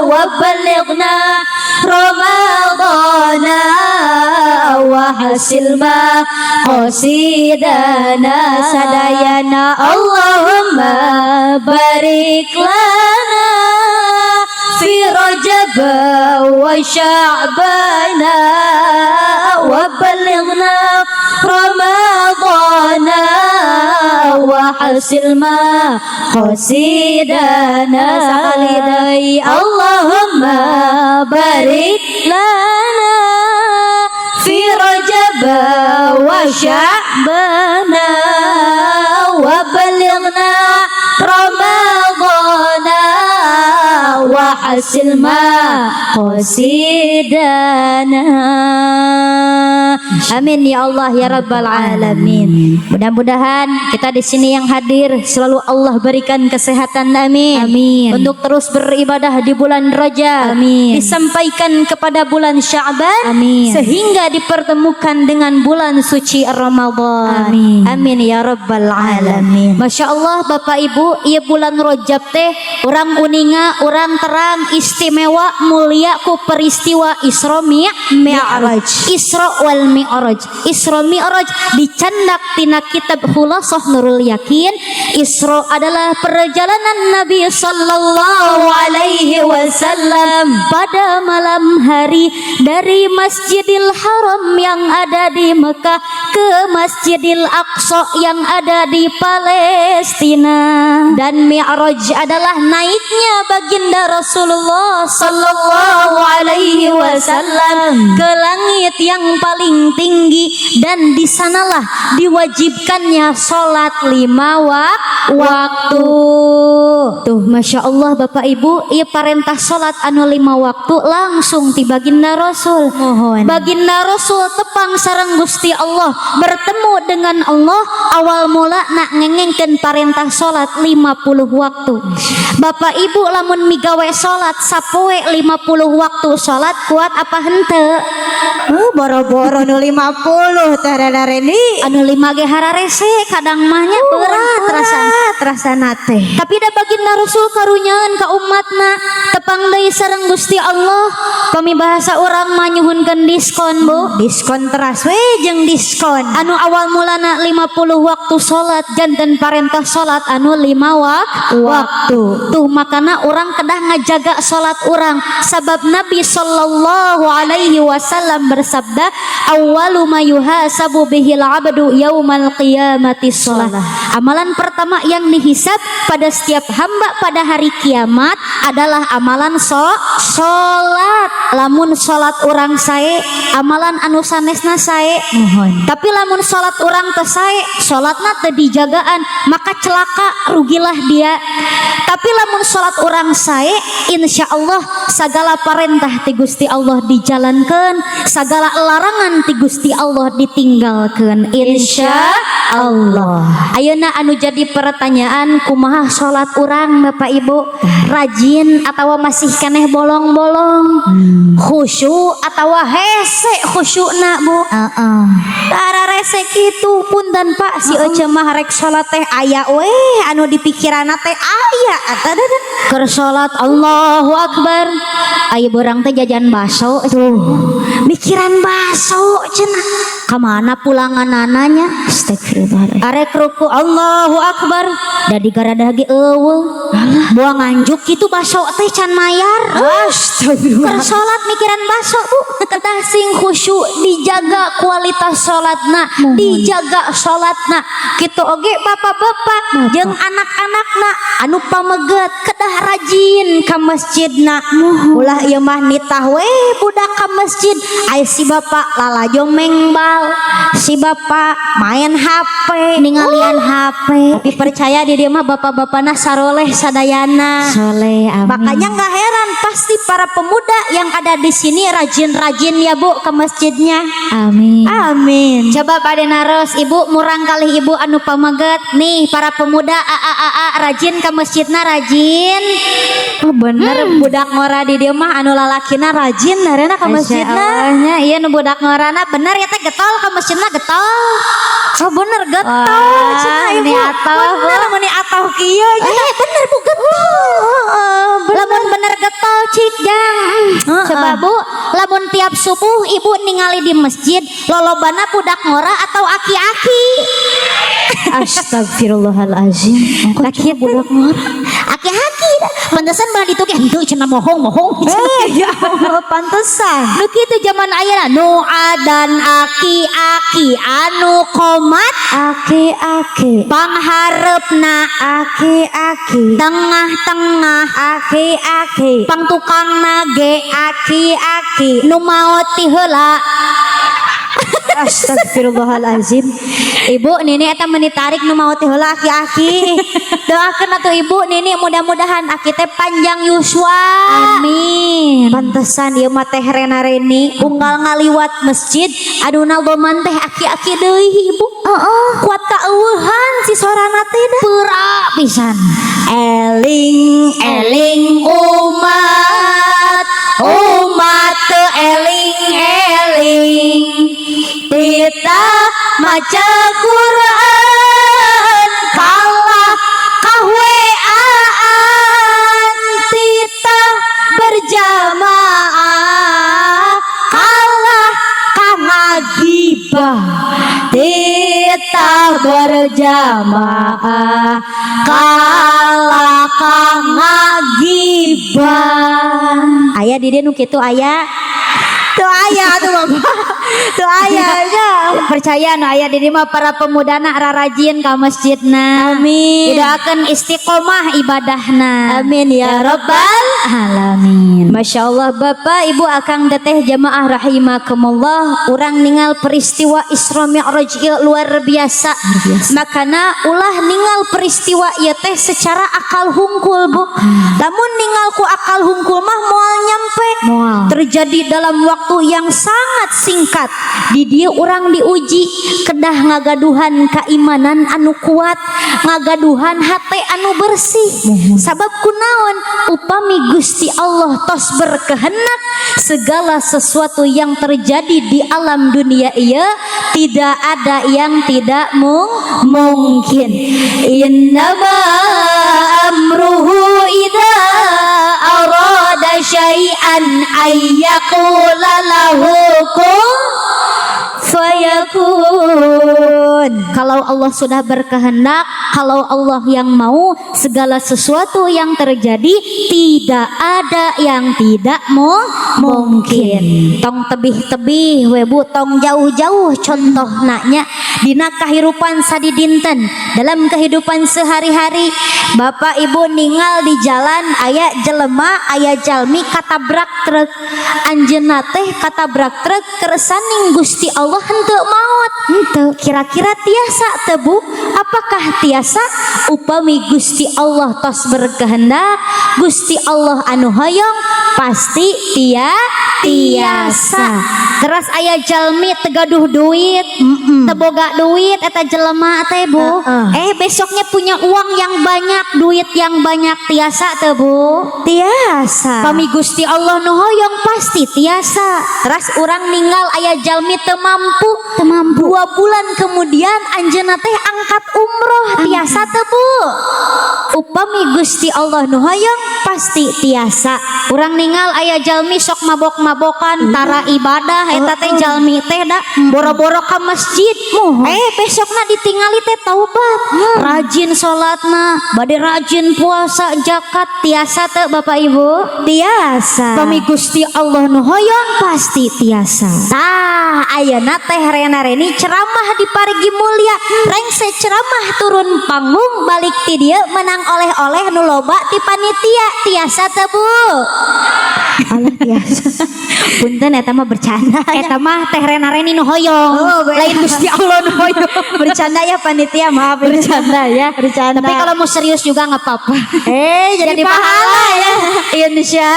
wa balighna Ramadana wa hasil ma qasidana sadayana. Allahumma barik lana fi Rajab wa Sya'bana wa balighna Ramadana wa hasil ma qasidana sakali deui. Allahumma barik lana fi Rajab wa Sya'bana wa balighna Ramadana wa hasil ma qasidana. Amin ya Allah ya rabbal alamin. Mudah-mudahan kita di sini yang hadir selalu Allah berikan kesehatan. Amin. Untuk terus beribadah di bulan Rajab. Amin. Disampaikan kepada bulan Sya'ban. Amin. Sehingga dipertemukan dengan bulan suci Ramadan. Amin. Amin ya rabbal alamin. Masya Allah Bapak Ibu, ieu bulan Rajab teh urang uninga, urang terang istimewa mulia ku peristiwa Isra Mi'raj. Isra wal Mi'raj. Isra Mi'raj dicandak tina kitab Khulasah Nurul Yakin. Isra adalah perjalanan Nabi sallallahu alaihi wasallam pada malam hari dari Masjidil Haram yang ada di Mekah ke Masjidil Aqsa yang ada di Palestina. Dan Mi'raj adalah naiknya baginda Rasulullah sallallahu alaihi wasallam ke langit yang paling tinggi, dan di sanalah diwajibkannya salat 5 waktu. Tuh Masya Allah Bapak Ibu, ieu parentah salat anu 5 waktu langsung ti baginda Rasul. Baginda Rasul tepang sareng Gusti Allah, bertemu dengan Allah, awal mula nak ngengengkeun parentah salat 50 waktu. Bapak Ibu lamun migawe salat sapoe 50 waktu salat kuat apa henteu? Boro-boro nu 50 tararareni anu 5 ge hararese kadang mahnya berat rasana teh. Tapi da baginda Rasul karunyaeun ka umatna tepang deui sareng Gusti Allah. Pamibahasa urang mah nyuhunkeun diskon Bu. Diskon teras we jeung diskon. Anu awal mulana 50 waktu salat janten parentah salat anu 5 waktu. Tuh makana urang kedah ngajaga salat urang sabab Nabi sallallahu alaihi wasallam bersabda, awwalu ma yuhasabu bihil abdu yaumal qiyamati shalah. Amalan pertama yang dihisab pada setiap hamba pada hari kiamat adalah amalan salat. Lamun salat urang sae, amalan anu sanesna sae. Tapi lamun salat urang teu sae, salatna teu dijagaan, maka celaka, rugilah dia. Tapi lamun salat urang sae, insyaallah sagala parentah ti Gusti Allah dijalankeun, sagala larangan ti Gusti Allah ditinggalkeun insyaallah. Ayeuna anu jadi pertanyaan, kumaha salat urang Bapak Ibu? Rajin atawa masih keneh bolong-bolong? Khusyuk atawa hese khusyukna Bu? Tara rese kitu punten Pak, si ece mah rek salat teh aya we anu dipikiranna teh aya atadada. Keur salat Allahu Akbar, aya borang teh jajan baso tuh. Mikiran baso cenah. Kamana pulanganananya? Astagfirullah. Arek ruku Allahu Akbar, da digarada ge eueuh. Buang nganjuk
kitu baso teh can mayar.
Astagfirullah.
Keur salat mikiran baso Bu.
Kedah sing khusyuk dijaga kualitas salatna, dijaga salatna. Kitu oge bapak-bapak jeung anak-anakna anu pameget kedah rajin ka masjidna. Ulah ieu mah nitah we budak ka masjid, aya si bapak lalajong mengbal, si bapak main HP,
Ningalian HP.
tapi percaya di dia mah bapak-bapakna saroleh sadayana.
Soleh, amin.
Makanya nggak heran pasti para pemuda yang ada di sini rajin-rajin ya Bu ke masjidnya.
Amin.
Amin.
Coba pada naros ibu murang kali ibu anu pamaget nih para pemuda rajin ke masjidna rajin.
Oh bener budak ngora di dia mah anu lalakina rajin narena ke masjidna.
Allahnya iya nu budak ngorana bener ya teh getol ke masjidna getol.
Oh bener getol.
Wah,
Cenah ibu.
ini atoh, Bu.
Bener meni atoh kieu.
Bener Bu getol. Lamun bener getol cik jang. Coba Bu, lamun tiap subuh ibu ningali di masjid lolobana budak ngora atau aki-aki?
Astagfirullahalazim. Laki budak ngora.
Aki-aki pantesan bala ditu ge henteu cenah mohong-mohong.
Ya Allah pantesan.
Nu kitu zaman ayeuna nu adan aki-aki anu komat
Aki-aki.
pangharepna
Aki-aki.
tengah-tengah
Aki-aki.
pang tukangna ge
Aki-aki.
nu maot ti heula.
Astagfirullahalazim. Ibu Nini eta meuni tarik nu mau teh heula aki-aki. Doakeun atuh Ibu Nini mudah-mudahan aki teh panjang yuswa.
Amin.
Pantesan ieu mah teh Rena Reni unggal ngaliwat masjid aduna boman teh aki-aki deui Ibu. Kuat kaeueuhan si sorana teh dah.
Pura pisan.
Eling eling umat teu eling eling kita maca Quran kalah kahweaan kita berjamaah kalah kamagibah kita berjamaah kalah kamagibah. Aya di dieu nu kitu aya. Tuh aya tuh Bapak. Tuh aya aja.
Percaya nu aya di dieu mah para pemudana rajin ka masjidna.
Amin.
Didoakeun istiqomah ibadahna.
Amin ya rabbal
alamin.
Masya Allah Bapak Ibu akang teteh jamaah rahimakumullah, urang ningal peristiwa Isra Mi'raj ieu luar biasa. Makana ulah ningal peristiwa ieu teh secara akal hungkul Bu. Lamun ningal ku akal hungkul mah moal nyampe.
Moal.
Terjadi dalam waktu yang sangat singkat. Di dieu urang diuji kedah ngagaduhan keimanan anu kuat, ngagaduhan hate anu bersih. Sabab kunaon upami Gusti Allah tos berkehendak segala sesuatu yang terjadi di alam dunia ieu tidak ada yang tidak mungkin. Innama amruhu idza arada syai'an ayyaqula lahu kun fayakun. Kalau Allah sudah berkehendak, kalau Allah yang mau, segala sesuatu yang terjadi tidak ada yang tidak mungkin. Tong tebih-tebih we Bu, tong jauh-jauh contoh nanya dina kahirupan sadidinten dalam kehidupan sehari-hari. Bapak Ibu ningal di jalan aya jelema aya jalmi katabrak truk, anjeunna teh katabrak truk kersaning Gusti Allah henteu maot. Henteu. Kira-kira tiasa teu Bu? Apakah tiasa? Upami Gusti Allah tos berkehendak, Gusti Allah anu hoyong pasti tiasa. Terus aya jalmi tegaduh duit, teboga duit eta jelema teh Bu. Besoknya punya uang yang banyak, duit yang banyak, tiasa teu Bu? Tiasa. Pami Gusti Allah nu hoyong pasti tiasa. Terus urang ninggal aya jalmi teu mampu. 2 bulan kemudian anjeunna teh angkat umroh, tiasa teu Bu? upami Gusti Allah nu hoyong pasti tiasa.
Urang ningal aya jalmi sok mabok-mabokan tara ibadah eta teh jalmi teh da boro-boro ka masjid. Besokna ditingali teh taubat. Rajin salatna, bade rajin puasa zakat tiasa teu Bapak Ibu?
Tiasa.
Pami Gusti Allah nu hoyong pasti tiasa.
Tah ayeuna teh rena-reni ceramah di parigi mulia. Rengse ceramah turun panggung balik ti dieu menang oleh-oleh nu loba ti panitia. Tiasa teu Bu?
Allah tiasa.
Punten eta mah bercanda.
Eta mah teh rena-reni nu hoyong. Lain Gusti Allah nu hoyong.
Bercanda ya panitia, maaf bercanda ya, bercanda.
Tapi kalau mau serius juga nggak apa-apa.
Jadi pahala ya. Insya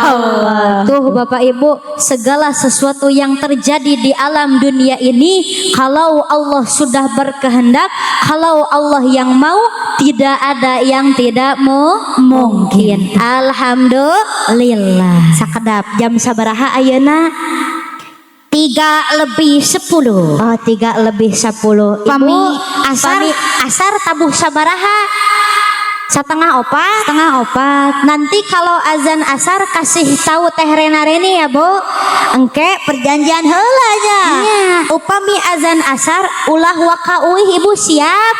Allah. Tuh Bapak Ibu, segala sesuatu yang terjadi di alam dunia ini, kalau Allah sudah berkehendak, kalau Allah yang mau, tidak ada yang tidak mungkin. Alhamdulillah. Sakedap jam sabaraha ayeuna?
3:10.
Oh 3:10.
Pami
asar tabuh sabaraha? Setengah opat. Nanti kalau azan asar kasih tahu teh rena-reni ya Bu. Engke perjanjian heula aja. Upami azan asar ulah waka uih Ibu siap.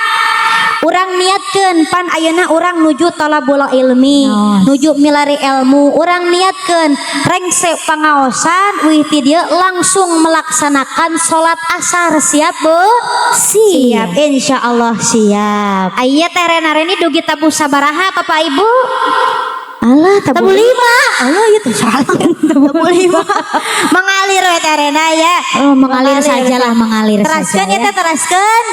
Urang niatkeun pan ayeuna urang nuju talabul ilmi, nuju milari ilmu. Urang niatkeun rengse pangaosan uih ti dieu langsung melaksanakan salat asar. Siap Bu? Siap. Insyaallah siap.
Aya teh rena-reni dugi tabuh sabaraha Bapak Ibu?
Alah
Tabuh 5.
Allah itu salah. Tabuh 5. Mengalir we teh Rena ya.
Oh, mengalir sajalah, mengalir
teraskeun
saja.
Ya teh teraskeun.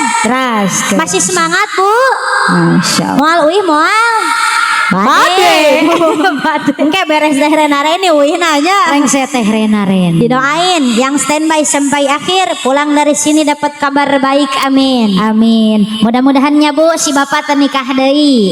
Masih semangat Bu?
Masyaallah.
Moal uih moal. Bade. Engke beres teh rena-reni uih nanya.
Rengse teh rena-reni.
Didoain yang standby sampai akhir, pulang dari sini dapat kabar baik. Amin.
Amin. Mudah-mudahannya Bu si Bapak teh nikah deui.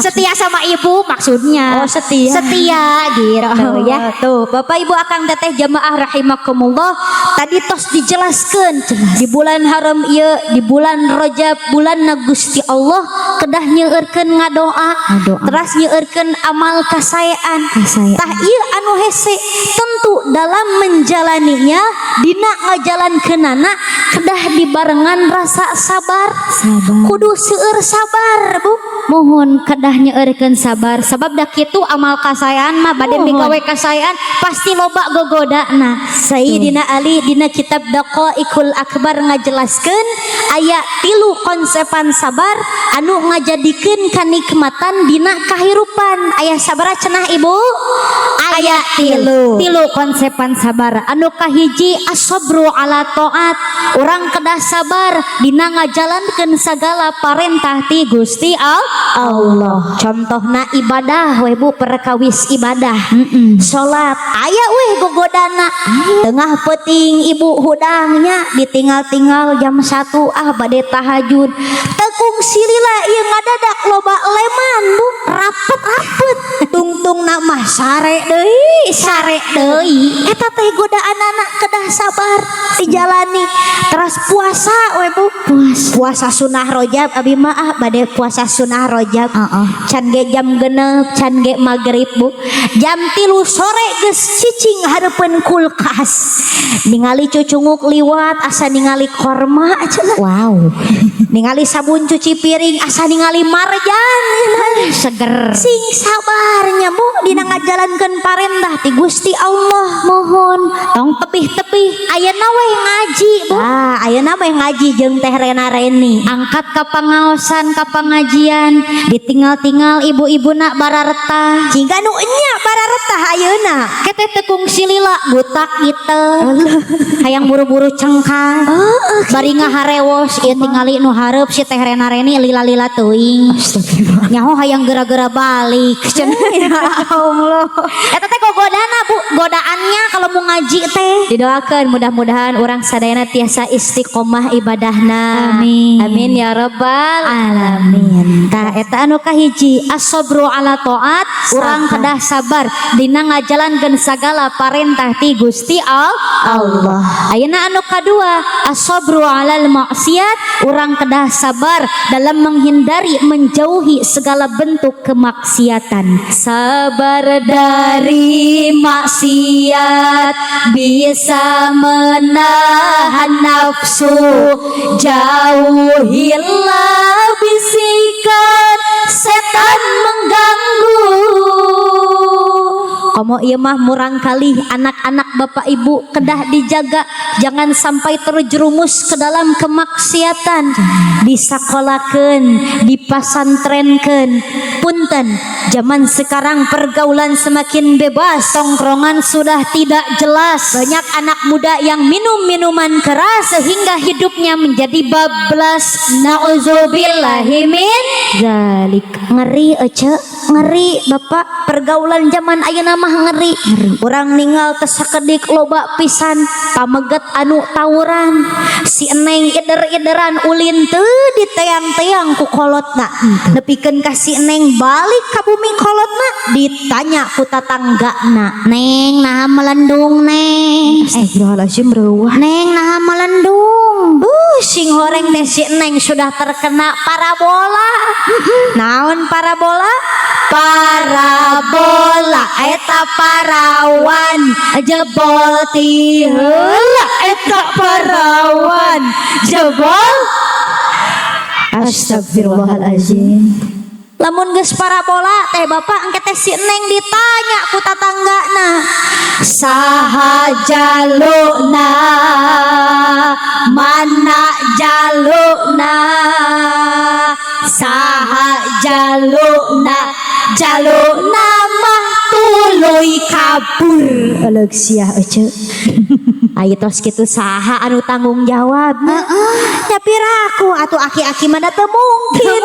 Setia sama ibu maksudnya.
Oh, setia.
Setia gitu ya. Tuh, Bapak Ibu akang teteh jamaah rahimakumullah, tadi tos dijelaskan di bulan haram ieu, di bulan Rajab, bulan Gusti Allah kedah nyeueurkeun ngadoa. Teras nyeueurkeun amal kasayaan. Tah ieu anu hese tentu dalam menjalaninya dina ngajalankeunana kedah dibarengan rasa sabar. Kudu seueur sabar Bu.
Mohon kedah nyeueurkeun sabar sabab da kitu amal kasayaan mah bade migawe kasayaan pasti loba gogodana.
Sayyidina Ali dina kitab Daqaiqul Akbar ngajelaskeun aya 3 konsepan sabar anu ngajadikeun kanikmatan dina kahirupan. Aya sabaraha cenah Ibu? Aya 3
konsepan sabar.
Anu kahiji as-sabru ala taat, urang kedah sabar dina ngajalankeun sagala parentah ti Gusti Allah. Contohna ibadah we Bu, perkawis ibadah. Salat aya weh gogodana. Tengah peuting ibu hudangnya ditinggal-tinggal jam 1 bade tahajud. Tekung silila ieu ngadadak loba leman Bu, rapet-rapet. Tungtungna mah sare deui. Eta teh godaanana kedah sabar dijalani. Terus puasa we Bu. Puasa sunah Rajab abi mah bade puasa sunah Rajab. Can ge jam 6, can ge magrib Bu. Jam 3 sore geus cicing hareupeun kulkas. Ningali cucunguk liwat asa ningali korma cenah. Wow. Ningali sabun cuci piring asa ningali marjan.
Seger.
Sing sabarnya Bu dina ngajalankeun parentah ti Gusti Allah. Mohon tong tepih-tepih ayeuna we ngaji Bu. Ayeuna we ngaji jeung teh rena-reni.
Angkat ka pangaosan ka pangajian, ditinggal-tinggal ibu-ibuna barareta.
Jingga nu nya barareta ayeuna.
Keteh tekung silila butak gitu. Hayang buru-buru cengkang. Bari ngaharewos ieu tingali nu hareup si teh rena-reni lila-lila teuing. Nyaho hayang geura-geura balik.
Ya Allah.
Eta teh gogodana Bu, godaannya kalau mau ngaji teh.
Didoakan mudah-mudahan orang sadayana tiasa istiqomah ibadahna.
Amin.
Amin ya rabbal
Alamin.
Tah eta anu kahiji as-sabru ala taat, urang kedah sabar dina ngajalankeun sagala parentah ti Gusti Allah. Ayeuna anu kadua as-sabru alal maksiat, urang kedah sabar dalam menghindari menjauhi segala bentuk kemaksiatan. Sabar dari maksiat bisa menahan nafsu, jauhilah bisikan setan mengganggu. Komo ieu mah murang kali anak-anak bapak ibu kedah dijaga jangan sampai terjerumus ke dalam kemaksiatan. Disakolakeun, dipasantrenkeun. Punten, zaman sekarang pergaulan semakin bebas, tongkrongan sudah tidak jelas. Banyak anak muda yang minum minuman keras sehingga hidupnya menjadi bablas. Nauzubillahi min zalik. Ngeri ece, ngeri bapak. Pergaulan zaman ayeuna mah ngeri. Urang ninggal teu sakedik loba pisan pameget anu tawuran. Si Eneng ider-ideran ulin teu diteang-teang ku kolotna. Nepikeun ka si Eneng balik ka bumi kolotna ditanya ku tatanggana.
Neng naha melendung neng.
Astagfirullahaladzim reuah.
Neng naha melendung.
Sing horeng teh si Eneng sudah terkena parabola. Naon parabola? Parabola eta parawan jebol ti heula eta parawan jebol. Astagfirullahaladzim. Lamun geus parabola teh bapak engke teh si Neng ditanya ku tatanggana, saha jaluna, mana jaluna, saha jaluna, jaluna mah tuluy kabur. Euleuh sia ece. Ayo tos kitu saha anu tanggung jawab?
Tapi raku atuh aki-aki mah teu mungkin.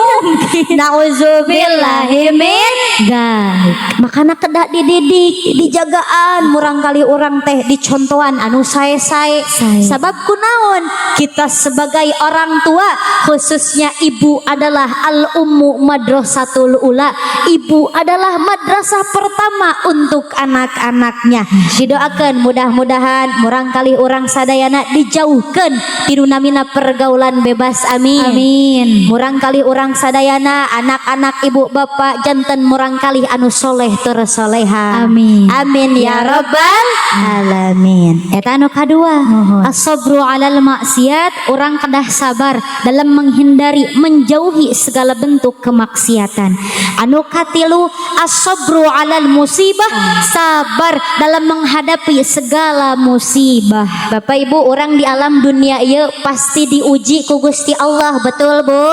Nauzubillahi min dzalik. Makana kedah dididik, dijagaan, murang kali orang teh dicontohan anu sae-sae. Sabab kunaon? Kita sebagai orang tua, khususnya ibu adalah al-ummu madrasatul ula. Ibu adalah madrasah pertama untuk anak-anaknya. Didoakan mudah-mudahan murang kali orang sadayana dijauhkan tiru namina pergaulan bebas. Amin.
Amin.
Murang kali orang sadayana anak-anak ibu bapak janten murang kali anu soleh tersoleha.
Amin.
Amin ya rabbal alamin. Eta anu kadua as-sabru alal maksiat, orang kedah sabar dalam menghindari menjauhi segala bentuk kemaksiatan. Anu katilu as-sabru alal musibah, sabar dalam menghadapi segala musibah. Bapak ibu orang di alam dunia ieu pasti diuji ku Gusti Allah, betul bu?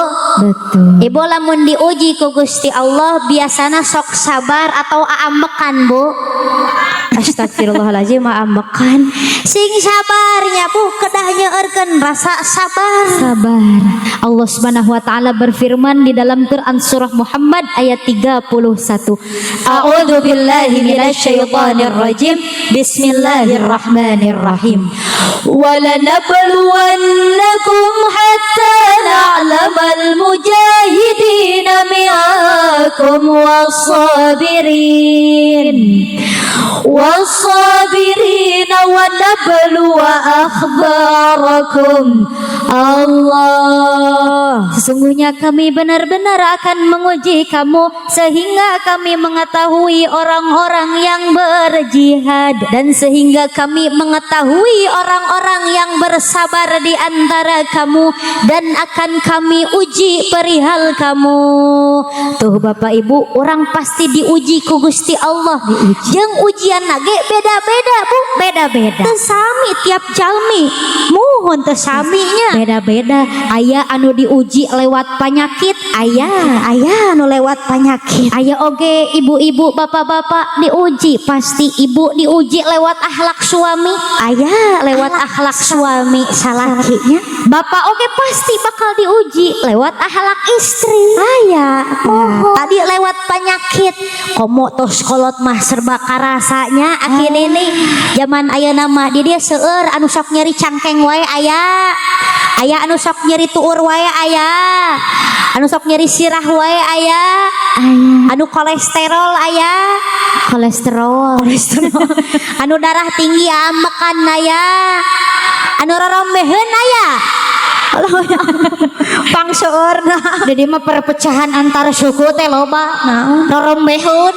Betul.
Ibu lamun diuji ku Gusti Allah biasana sok sabar atau aambekan bu? Astagfirullahaladzim, aambekan. Sing sabarnya bu kedah nyeueurkeun rasa sabar.
Sabar.
Allah Subhanahu wa taala berfirman di dalam Quran surah Muhammad ayat 31. A'udzu billahi minasyaitonir rajim. Bismillahirrahmanirrahim. وَلَنَبْلُوَنَّكُمْ حَتَّى نَعْلَمَ الْمُجَاهِدِينَ مِنكُمْ وَالصَّابِرِينَ وَنَبْلُوَ أَخْبَارَكُمْ. Allah, sesungguhnya kami benar-benar akan menguji kamu sehingga kami mengetahui orang-orang yang berjihad dan sehingga kami mengetahui orang-orang yang bersabar di antara kamu dan akan kami uji perihal kamu. Tuh Bapak Ibu, orang pasti diuji ku Gusti Allah. Jeung ujian nage beda-beda bu, beda-beda. Teu sami tiap jalmi, muhun teu saminya. Beda-beda. Aya anu diuji lewat penyakit, aya anu lewat penyakit. Aya oge ibu-ibu, bapak-bapak diuji, pasti ibu diuji lewat akhlak suami. Aya lewat akhlak suami salakinya. Bapak oge pasti bakal diuji lewat akhlak istri. Aya. Tadi lewat penyakit, komo tos kolot mah serba karasanya
nya aki nini zaman ayeuna mah di dia seueur anu sok nyeri cangkeng wae aya anu sok nyeri tuur wae aya anu sok nyeri sirah wae aya anu kolesterol aya kolesterol anu darah tinggi ambekan aya anu rorombeheun aya
pang seueurna
jadi mah perpecahan antar suku teh loba rorombeheun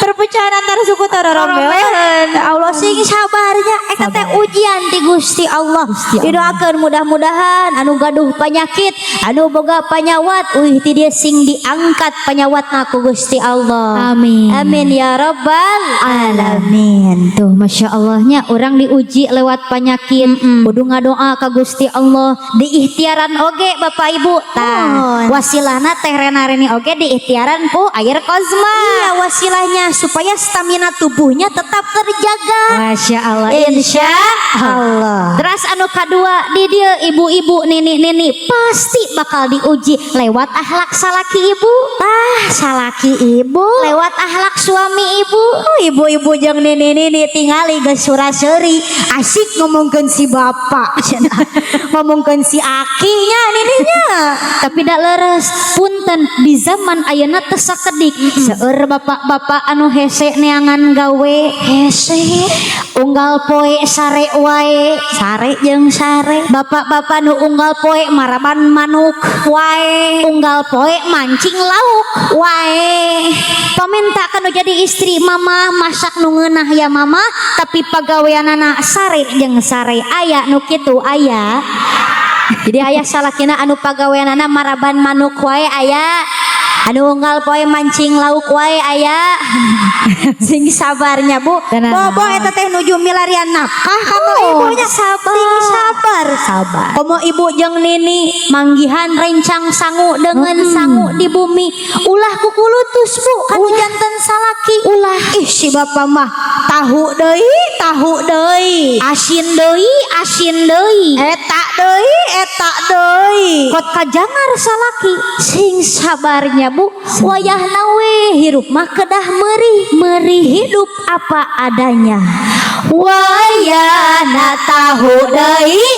perpecahan antar suku teh rorombeheun Allah sing sabarnya eta teh ujian ti Gusti Allah didoakeun mudah-mudahan anu gaduh penyakit anu boga panyawat ti dia sing diangkat penyawatna ku Gusti Allah
amin
amin ya rabbal
alamin tuh masya Allahnya orang diuji lewat penyakit kudu ngadoa ka Gusti Allah diikhtiaran oge Bapak Ibu tah wasilahna teh rena-reni oge diikhtiaran ku air kozma
iya wasilahnya supaya stamina tubuhnya tetap terjaga
masya Allah
insya Allah
terus anu kadua di dia ibu-ibu nini pasti bakal diuji lewat akhlak salaki ibu salaki ibu lewat akhlak suami ibu
ibu-ibu jeung nini tingali geus suraseuri asik ngomongkeun si bapak ngomongkeun si akinya nininya
tapi dak leres punten di zaman ayeuna teu sakedik seueur bapak-bapak anu hese neangan gawe hese unggal poe sare wae sare jeung sare bapak-bapak nu unggal poe maraban manuk wae unggal poe mancing lauk wae paminta kanu jadi istri mama masak nu ngeunah ya mama tapi pagaweanana sare jeung sare aya nu kitu aya jadi ayah salakina anu pagaweanana maraban manuk wae aya anu unggal poe mancing lauk wae aya
sing sabarnya Bu bobo eta teh nuju milarian nafkah kanggo ibunya sabar komo ibu jeung nini manggihan rencang sangu dengan sangu di bumi ulah kukulutus Bu kanu janten salaki ulah ih si bapak mah tahu deui
asin deui
eta deui
kot kajangar salaki
sing sabarnya Bu wayahna we hirup mah kedah meri hidup apa adanya wayahna tahu deui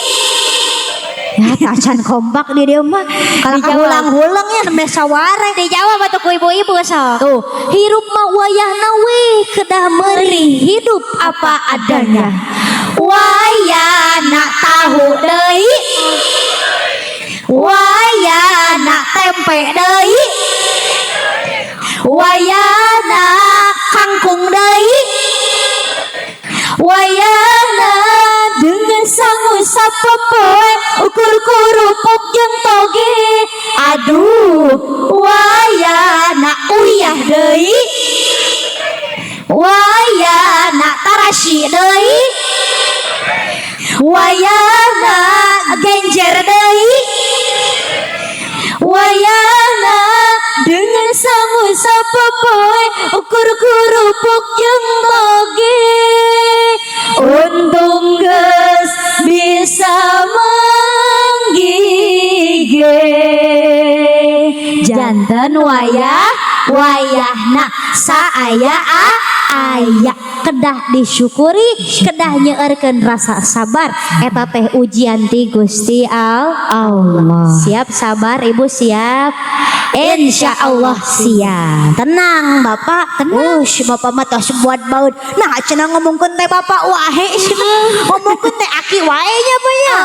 ya tacan kompak di dia mah kalau ulang-ulang ya nembe saware
dijawab atuh ku ibu-ibu sok
tuh hirup mah wayahna we kedah meri hidup apa adanya wayahna tahu deui wayahna tempe deui wayahna kangkung deui wayahna dengan sangu sapopoe ukur kurupuk jeung toge aduh wayahna uyah deui wayahna tarasi deui wayahna genjer deui wayahna dengan sangu sapopoe ukur kurupuk jeung toge untung geus bisa menggigih janten wayahna saaya aya kedah disyukuri kedah nyeueurkeun rasa sabar eta teh ujian ti Gusti Allah siap sabar ibu siap insya Allah siap tenang bapak tenang bapak mah tos buat baut nah cenah ngomongkeun teh bapak wae ngomongkeun teh aki wae nya Pak ya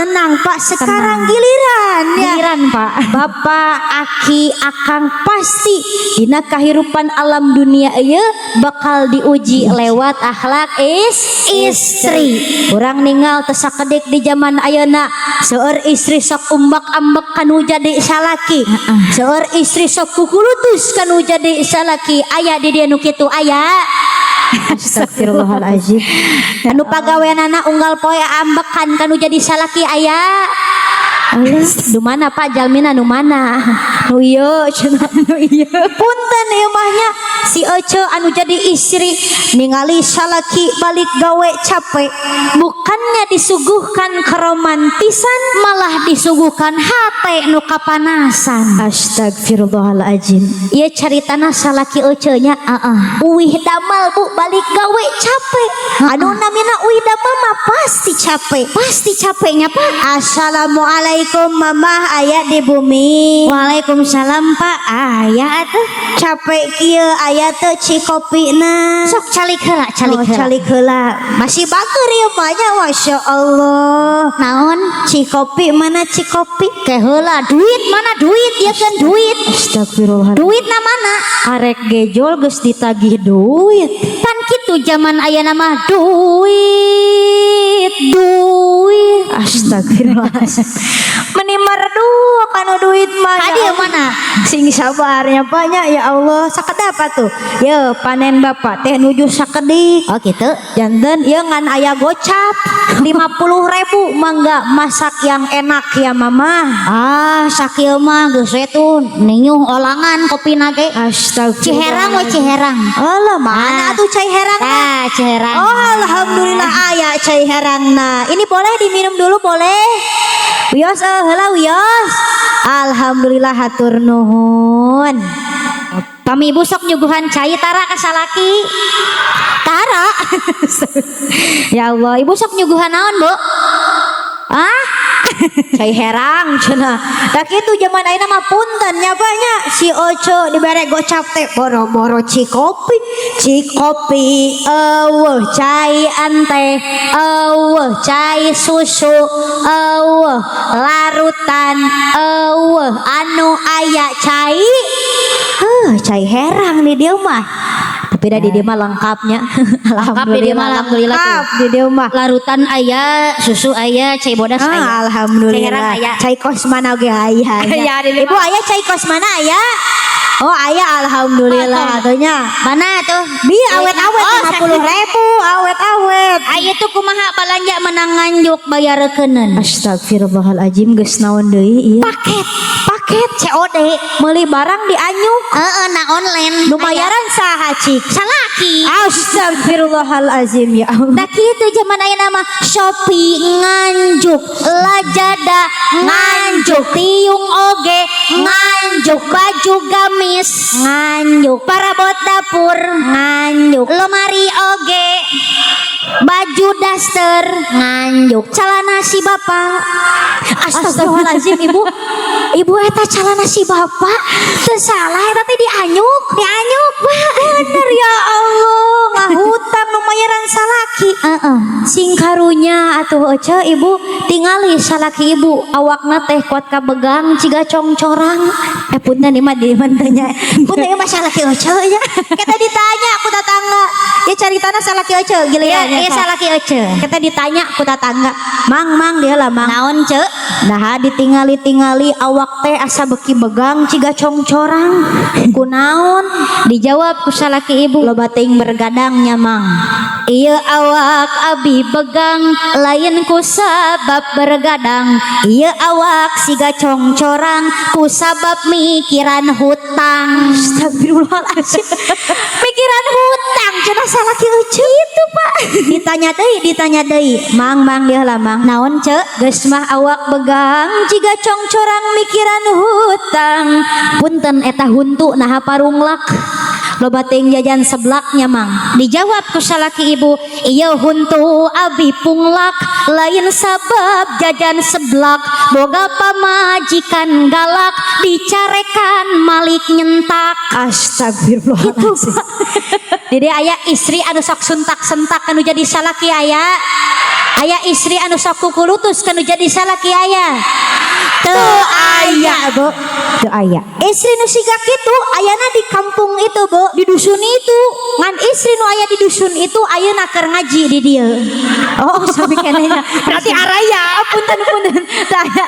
tenang Pak sekarang giliran Pak bapak aki akang pasti dina kahirupan alam dunia ieu bakal diuji lewat akhlak istri urang ningal teu sakedik di zaman ayeuna seueur istri sok umbak-ambek kanu jadi salaki seueur istri sok kukulutus kanu jadi salaki aya di dieu nu kitu aya astagfirullahalazim anu pagaweanana unggal poe ambekan kanu jadi salaki aya du mana Pak jalmina nu mana nu ieu cenah nu ieu punten ieu mahnya si Ece anu jadi istri ningali salaki balik gawe capek, bukannya disuguhkan keromantisan,
malah disuguhkan hate nu kapanasan.
Astagfirullahaladzim.
Ieu caritana salaki Ece nya uwih damal Bu balik gawe capek.
Anu namina uih damal mah pasti capek.
Pasti capeknya Pak.
Assalamualaikum mamah aya di bumi.
Waalaikumsalam Pak. Aya atuh.
Capek kieu aya teu cikopina.
Sok calik heula,
Oh, calik heula. Masih bager ieu mah nya Masya Allah.
Naon?
Cikopi mana cikopi?
Ke heula duit mana duit ieu kan duit.
Astagfirullahaladzim.
Duit na mana?
Arek gejol geus ditagih duit.
Pan kitu zaman ayeuna mah duit.
Astagfirullahaladzim. Meni merdu kana duit mah.
Hadiah mana?
Sing sabarnya banyak ya Allah. Sakedapa tuh? Ye panen bapak teh nuju sakedik.
Oh gitu.
Janten ieu ngan aya gocap 50.000 mangga masak yang enak ya mama.
Sakieu mah geus we tuh ninyuh olangan kopi nage. Ciherang we Ciherang.
Allah mana atuh cai herang?
Ciherang.
Oh alhamdulillah aya cai herangna. Ini boleh diminum dulu boleh? Wios heula wios. Alhamdulillah hatur nuhun.
Pami ibu sok nyuguhan cai tara ka salaki. Tara.
Ya Allah, ibu sok nyuguhan naon, Bu? Cai herang cenah. Da kitu zaman ayeuna mah punten nya banyak si Oco dibere gocap teh boro-boro cikopi. Cikopi eueuh cai ante eueuh cai susu eueuh larutan eueuh anu aya cai. Cai herang nih dia mah. Tapi dah di dia mah lengkapnya.
Alhamdulillah
lengkap di dia mah.
Larutan aya, susu aya, cai bodas aya.
Alhamdulillah. Cai kosmana oge aya. Ibu aya cai kosmana aya? Oh aya alhamdulillah atunya.
Mana tuh?
Bi awet-awet 50.000 awet-awet.
Aya tuh kumaha balanja menang nganjuk bayareukeuneun.
Astagfirullahaladzim geus naon deui ieu? Paket COD meuli barang di anyuk.
Na online.
Nu bayaran saha cik?
Salaki.
Astagfirullahaladzim ya Allah.
Da kitu zaman ayeuna mah Shopee nganjuk, Lazada nganjuk, Tiung oge nganjuk, baju gamis nganjuk, parabot dapur nganjuk, lemari oge, baju daster nganjuk, celana si bapak.
Astagfirullahaladzim ibu eta celana si bapak teu salah eta teh dianyuk bener ya Allah ngahutang nu mayaran salaki. Sing karunya atuh Ece ibu tingali salaki ibu awakna teh kuat kabegang ciga congcorang. Punten ieu mah di mantanya. Punten ieu mah salaki Ece nya. Kita ditanya ku tetangga. Ya caritana salaki Ece giliran.
Iya salaki Ece.
Kita ditanya ku tetangga. Mang dia lah mang.
Naon ce?
Nah ditingali-tingali awak teh asa beki begang ciga congcorang. Kunaon?
Dijawab ku salaki ibu.
Loba teuing bergadangnya mang.
Ieu awak abi begang lain ku sabab bergadang. Ieu awak siga congcorang ku sabab mikiran hutang.
Astagfirullahaladzim. Mikiran hutang cenah salaki Ece itu Pak. Ditanya deui. Mang dia lah mang.
Naon ce?
Geus mah awak begang jiga congcorang mikiran hutang. Punten eta huntu naha parunglak. Loba teuing jajan seblaknya mang.
Dijawab ku salaki ibu, ieu huntu abi punglak lain sabab jajan seblak, boga pamajikan galak dicarekan malik nyentak.
Astagfirullahaladzim. Jadi aya istri anu sok sentak-sentak anu jadi salaki aya. Aya istri anu sok kukulutus kanu jadi salaki aya. Teu aya, Bu. Teu aya. Istri nu siga kitu ayana di kampung itu, Bu, di dusun itu. Ngan istri nu aya di dusun itu ayeuna keur ngaji di dieu. Oh, sampai kenehnya. Berarti araya. Punten. Taya.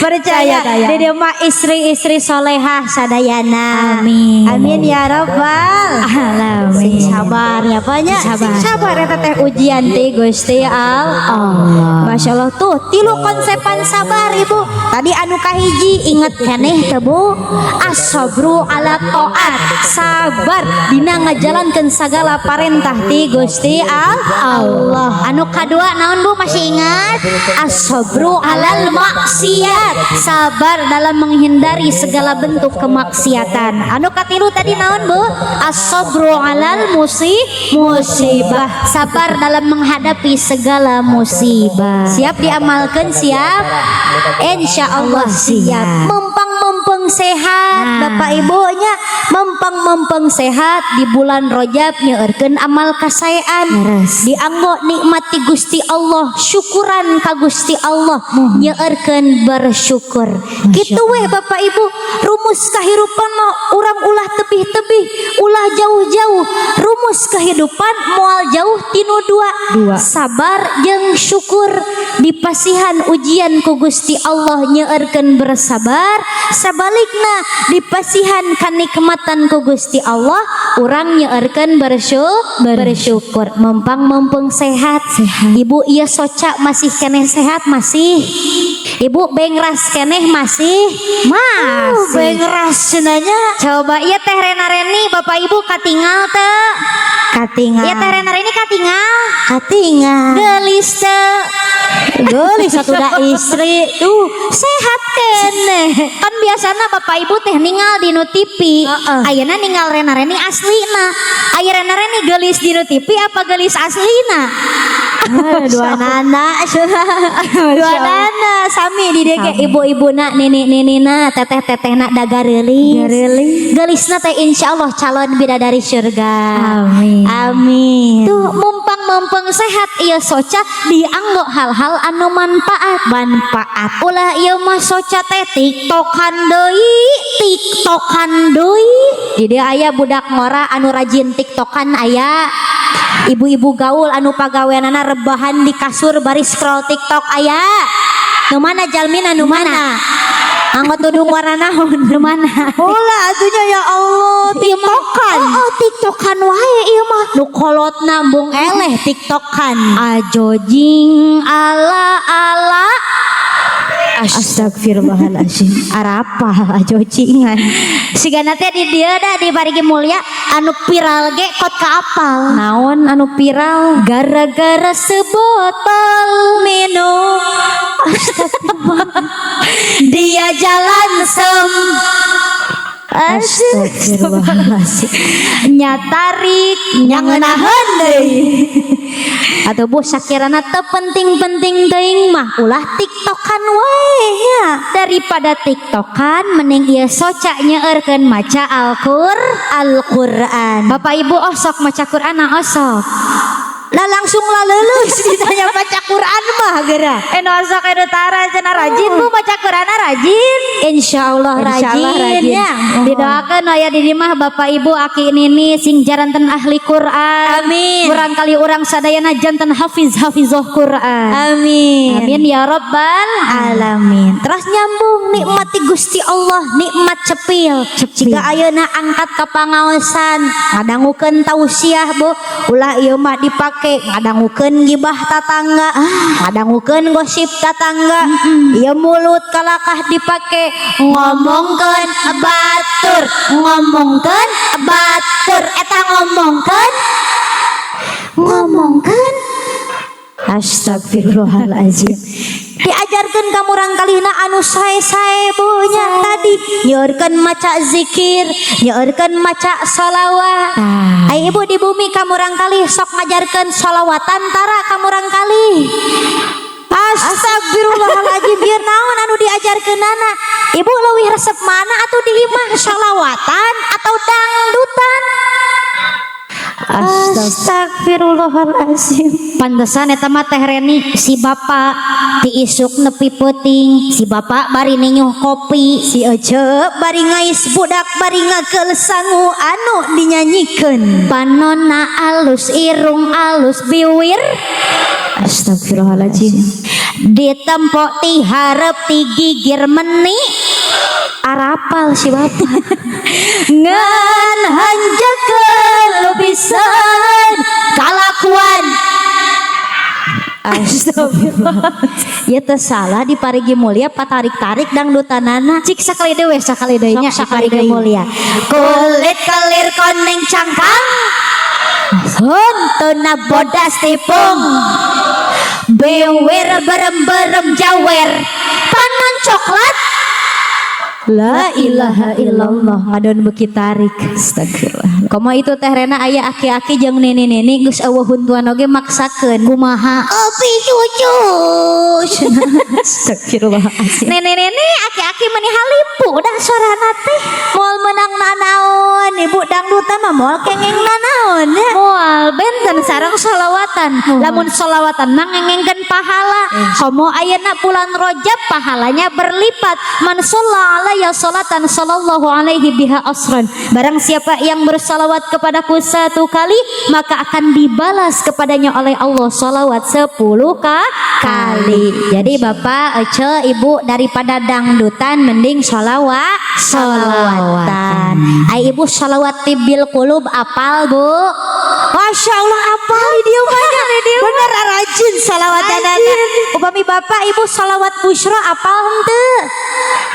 Percaya. Di dieu mah istri-istri solehah sadayana.
Amin.
Amin ya rabbal alamin. sabar ya banyak
Sabar.
sabar eta teh ujian ti Gusti Allah. Masya Allah tuh tilu konsepan sabar ibu tadi anu kahiji inget keneh teu Bu as-sabru ala taat sabar dina ngajalankeun sagala parentah ti Gusti Allah.
Anu kadua naon Bu masih ingat?
As-sabru alal maksiat sabar dalam menghindari segala bentuk kemaksiatan. Anu katilu tadi naon Bu? As-sabru alal musibah sabar dalam menghadapi segala musibah. Siap diamalkan siap? Insyaallah siap. Mempeng sehat Bapak Ibunya mempeng sehat di bulan Rajab nyeurkeun amal kasaean dianggo nikmati Gusti Allah syukuran ka Gusti Allah nyeurkeun bersyukur kitu weh Bapak Ibu rumus kahirupan mah urang ulah tebih-tebih ulah jauh-jauh rumus kehidupan moal jauh tinu dua sabar jeung syukur dipasihan ujian ku Gusti Allah nyeurkeun bersabar sabalikna dipasihan kanikmatan ku Gusti Allah urang nyeurkeun bersyukur mempeng sehat Ibu ieu soca masih keneh sehat masih Ibu bengras keneh masih bengras cenanya coba ieu teh Rena Reni Bapak Ibu katingal teu katingal ieu teh Rena Reni katingal geulis teu geulis atuh istri tuh sehat keneh kan biasana Bapak Ibu teh ningal di TV ayeuna ningal Rena Reni aslina aya Rena Reni geulis di TV apa geulis aslina dua nana sami di dege ibu-ibuna nenek-nenekna teteh-tetehna da geulisna teh insyaallah calon bidadari surga amin tuh mumpang sehat ieu soca dianggo hal-hal anu manfaat ulah ieu mah soca teh tiktokan deui jadi aya budak ngora anu rajin tiktokan aya ibu-ibu gaul anu pagaweanana rebahan di kasur bari scroll tiktok aya nu mana jalmina nu mana anggot tudung warna naon nu mana ulah atunya ya Allah tiktokan tiktokan wae ieu mah nu kolot nambung eleh tiktokan ajojing ala astagfirullahaladzim arapa ajocingan sigana teh di dieu da di barigi mulya anu viral ge kot kaapal naon anu viral gara-gara sebotol minum dia jalan astagfirullahaladzim nyatarik nyangeunaheun deui atau Bu sakirana teu penting-penting teuing mah ulah tiktokan wae nya daripada tiktokan mending ieu soca nyeurkeun maca Al-Qur'an Bapak Ibu sok maca Qur'an sok lah langsung laleulus ditanya baca Quran mah geura sok edu tara cenah rajin Bu baca Quran rajin insyaallah rajin ya didoakeun aya di dieu mah Bapak Ibu aki nini sing jaranten ahli Quran amin urang kali urang sadayana janten hafizah Quran amin ya rabbal alamin terus nyambung nikmati Gusti Allah nikmat cepil jika ayeuna angkat ka pangaosan ngadangukeun tausiah Bu ulah ieu mah dipake ngadangukeun gibah tatangga ngadangukeun gosip tatangga ieu mulut kalakah dipake ngomongkeun batur eta ngomongkeun astagfirullahaladzim diajarkeun ka murang kalina anu sae-sae Bu nya tadi nyeurkeun maca zikir nyeurkeun maca shalawat ai Ibu di bumi ka murang kali sok ngajarkeun shalawatan tara ka murang kali astagfirullahaladzim biar naon anu diajarkeunana Ibu leuwih resep mana atuh di imah shalawatan atau dangdutan astagfirullahaladzim pantesan eta mah teh Reni si bapak diisuk nepi peuting si bapak bari ninyuh kopi si ece bari ngais budak bari ngageul sangu anu dinyanyikeun panonna alus irung alus biwir astagfirullahaladzim ditempok ti hareup ti gigir meni arapal si bapak ngan hanjakeun bisa Astagfirullah. Ya teu salah diparigi mulia patarik-tarik dangdutanana.
Cik sakali deui nya
Sok saparigi mulia.
kulit kelir koning cangkang huntuna bodas tipung bewir berem-berem jawer panon coklat
La ilaha illallah ngadon beuki tarik. Astagfirullah. Komo itu teh rena aya aki-aki jeung neni-neni geus eueuh huntuan oge maksakeun kumaha.
kopi cucu
Astagfirullahaladzim.
nene-nene aki-aki meni halimpu dah suarana teh
Moal menang nanaon ibu dangdutan mah moal kengeng nanaon ya.
moal benten sareng sholawatan lamun sholawatan mah ngengengkeun pahala komo ayeuna bulan Rajab pahalanya berlipat man shalla ya salatan sallallahu alaihi biha asran. Barang siapa yang bersalawat kepadaku 1 kali maka akan dibalas kepadanya oleh Allah salawat 10 kali. Jadi bapak, ece, ibu daripada dangdutan mending salawatan. Ay ibu salawat tibil kulub apal bu?
Masya Allah apal dia banyak bener rajin salawatan anak. Upami bapak ibu salawat busyra apal henteu?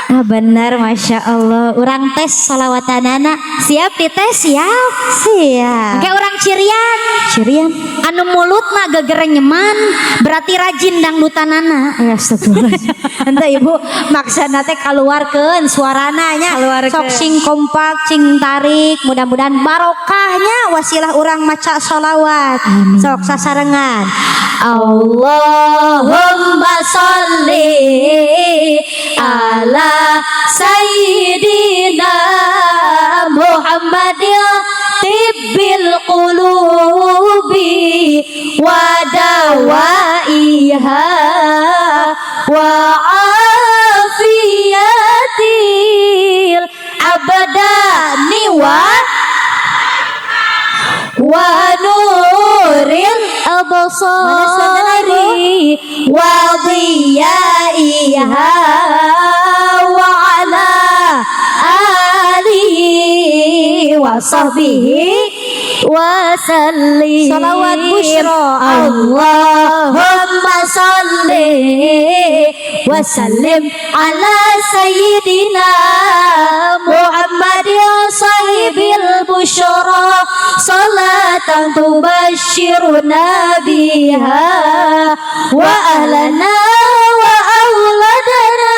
Ah bener Masya Allah. Urang tes salawatan anak.
Siap dites siap.
Siap.
Kayak orang cirian.
Cirian.
Anu mulut mah gegerenyeman berarti rajin dangdutanana.
Ya astagfirullah. Henteu ibu maksana teh kaluarkeun suarana nya. Sok sing kompak cing tarik mudah-mudahan barokahnya wasilah urang maca sholawat. Sok sasarengan.
Allahumma sholli ala sayyidina Muhammadin tibbil qulubi wa dawaiha wa afiyatil abdani wa nuril absari wa dhiyaiha wa ala alihi wa sahbihi wa sallim.
Salawat busyra.
Allahumma salli wa sallim ala sayyidina Muhammadin sahibil busyra salatan tubashiruna biha wa ahlana wa auladana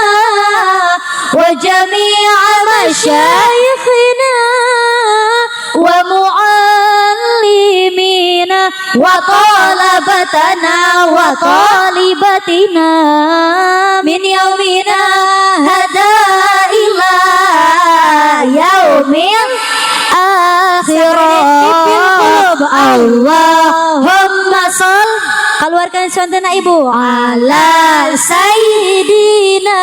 wa jami'a masyayikhina wa muallimina wa talabatana wa talibatina min yaumina hada ila yaumil akhirah. Allahumma sholli
Keluarkan suantana ibu.
ala sayyidina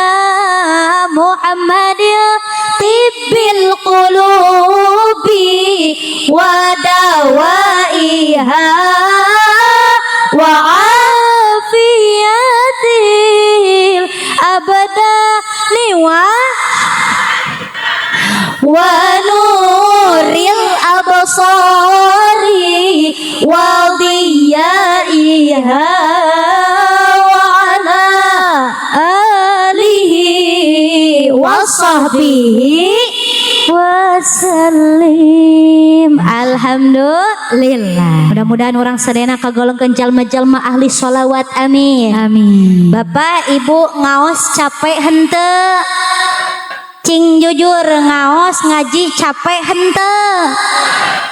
Muhammadin tibbil qulubi wa dawaiha wa afiyatil abdani wa nuril absari wa dhiyaiha wa ala alihi wa sahbihi wa sallim.
Alhamdulillah. Mudah-mudahan orang sedena kagolongkeun jalma-jalma ahli sholawat. Amin.
Amin.
Bapak ibu ngaos capek henteu? Cing jujur ngaos ngaji capek henteu?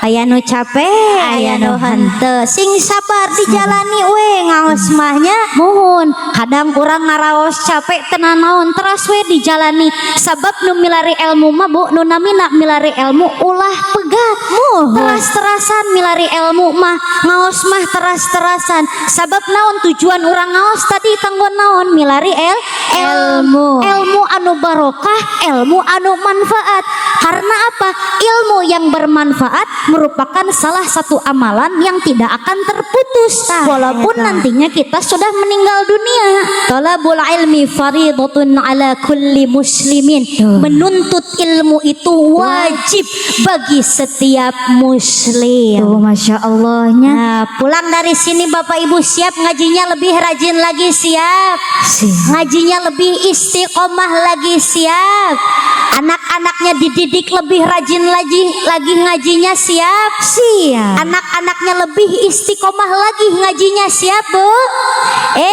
Aya nu capek, aya nu henteu. Sing sabar dijalani we ngaos mahnya muhun. Kadang urang ngaraos capek tenan naon teras we dijalani. Sabab nu milari ilmu mah bu, nu namina milari ilmu ulah pegat muhun. Teras-terasan milari ilmu mah ngaos mah teras-terasan. Sabab naon tujuan urang ngaos tadi kanggo naon milari
ilmu anu barokah, ilmu anu manfaat. Karena apa? Ilmu yang bermanfaat merupakan salah satu amalan yang tidak akan terputus walaupun nantinya kita sudah meninggal dunia.
Talabul ilmi faridatun ala kulli muslimin. Menuntut ilmu itu wajib bagi setiap muslim.
Masya Allahnya.
Nah, pulang dari sini Bapak Ibu siap ngajinya lebih rajin lagi, siap. Ngajinya lebih istiqomah lagi, siap. Anak-anaknya dididik lebih rajin lagi ngajinya, siap. Anak-anaknya lebih istiqomah lagi ngajinya, siap Bu?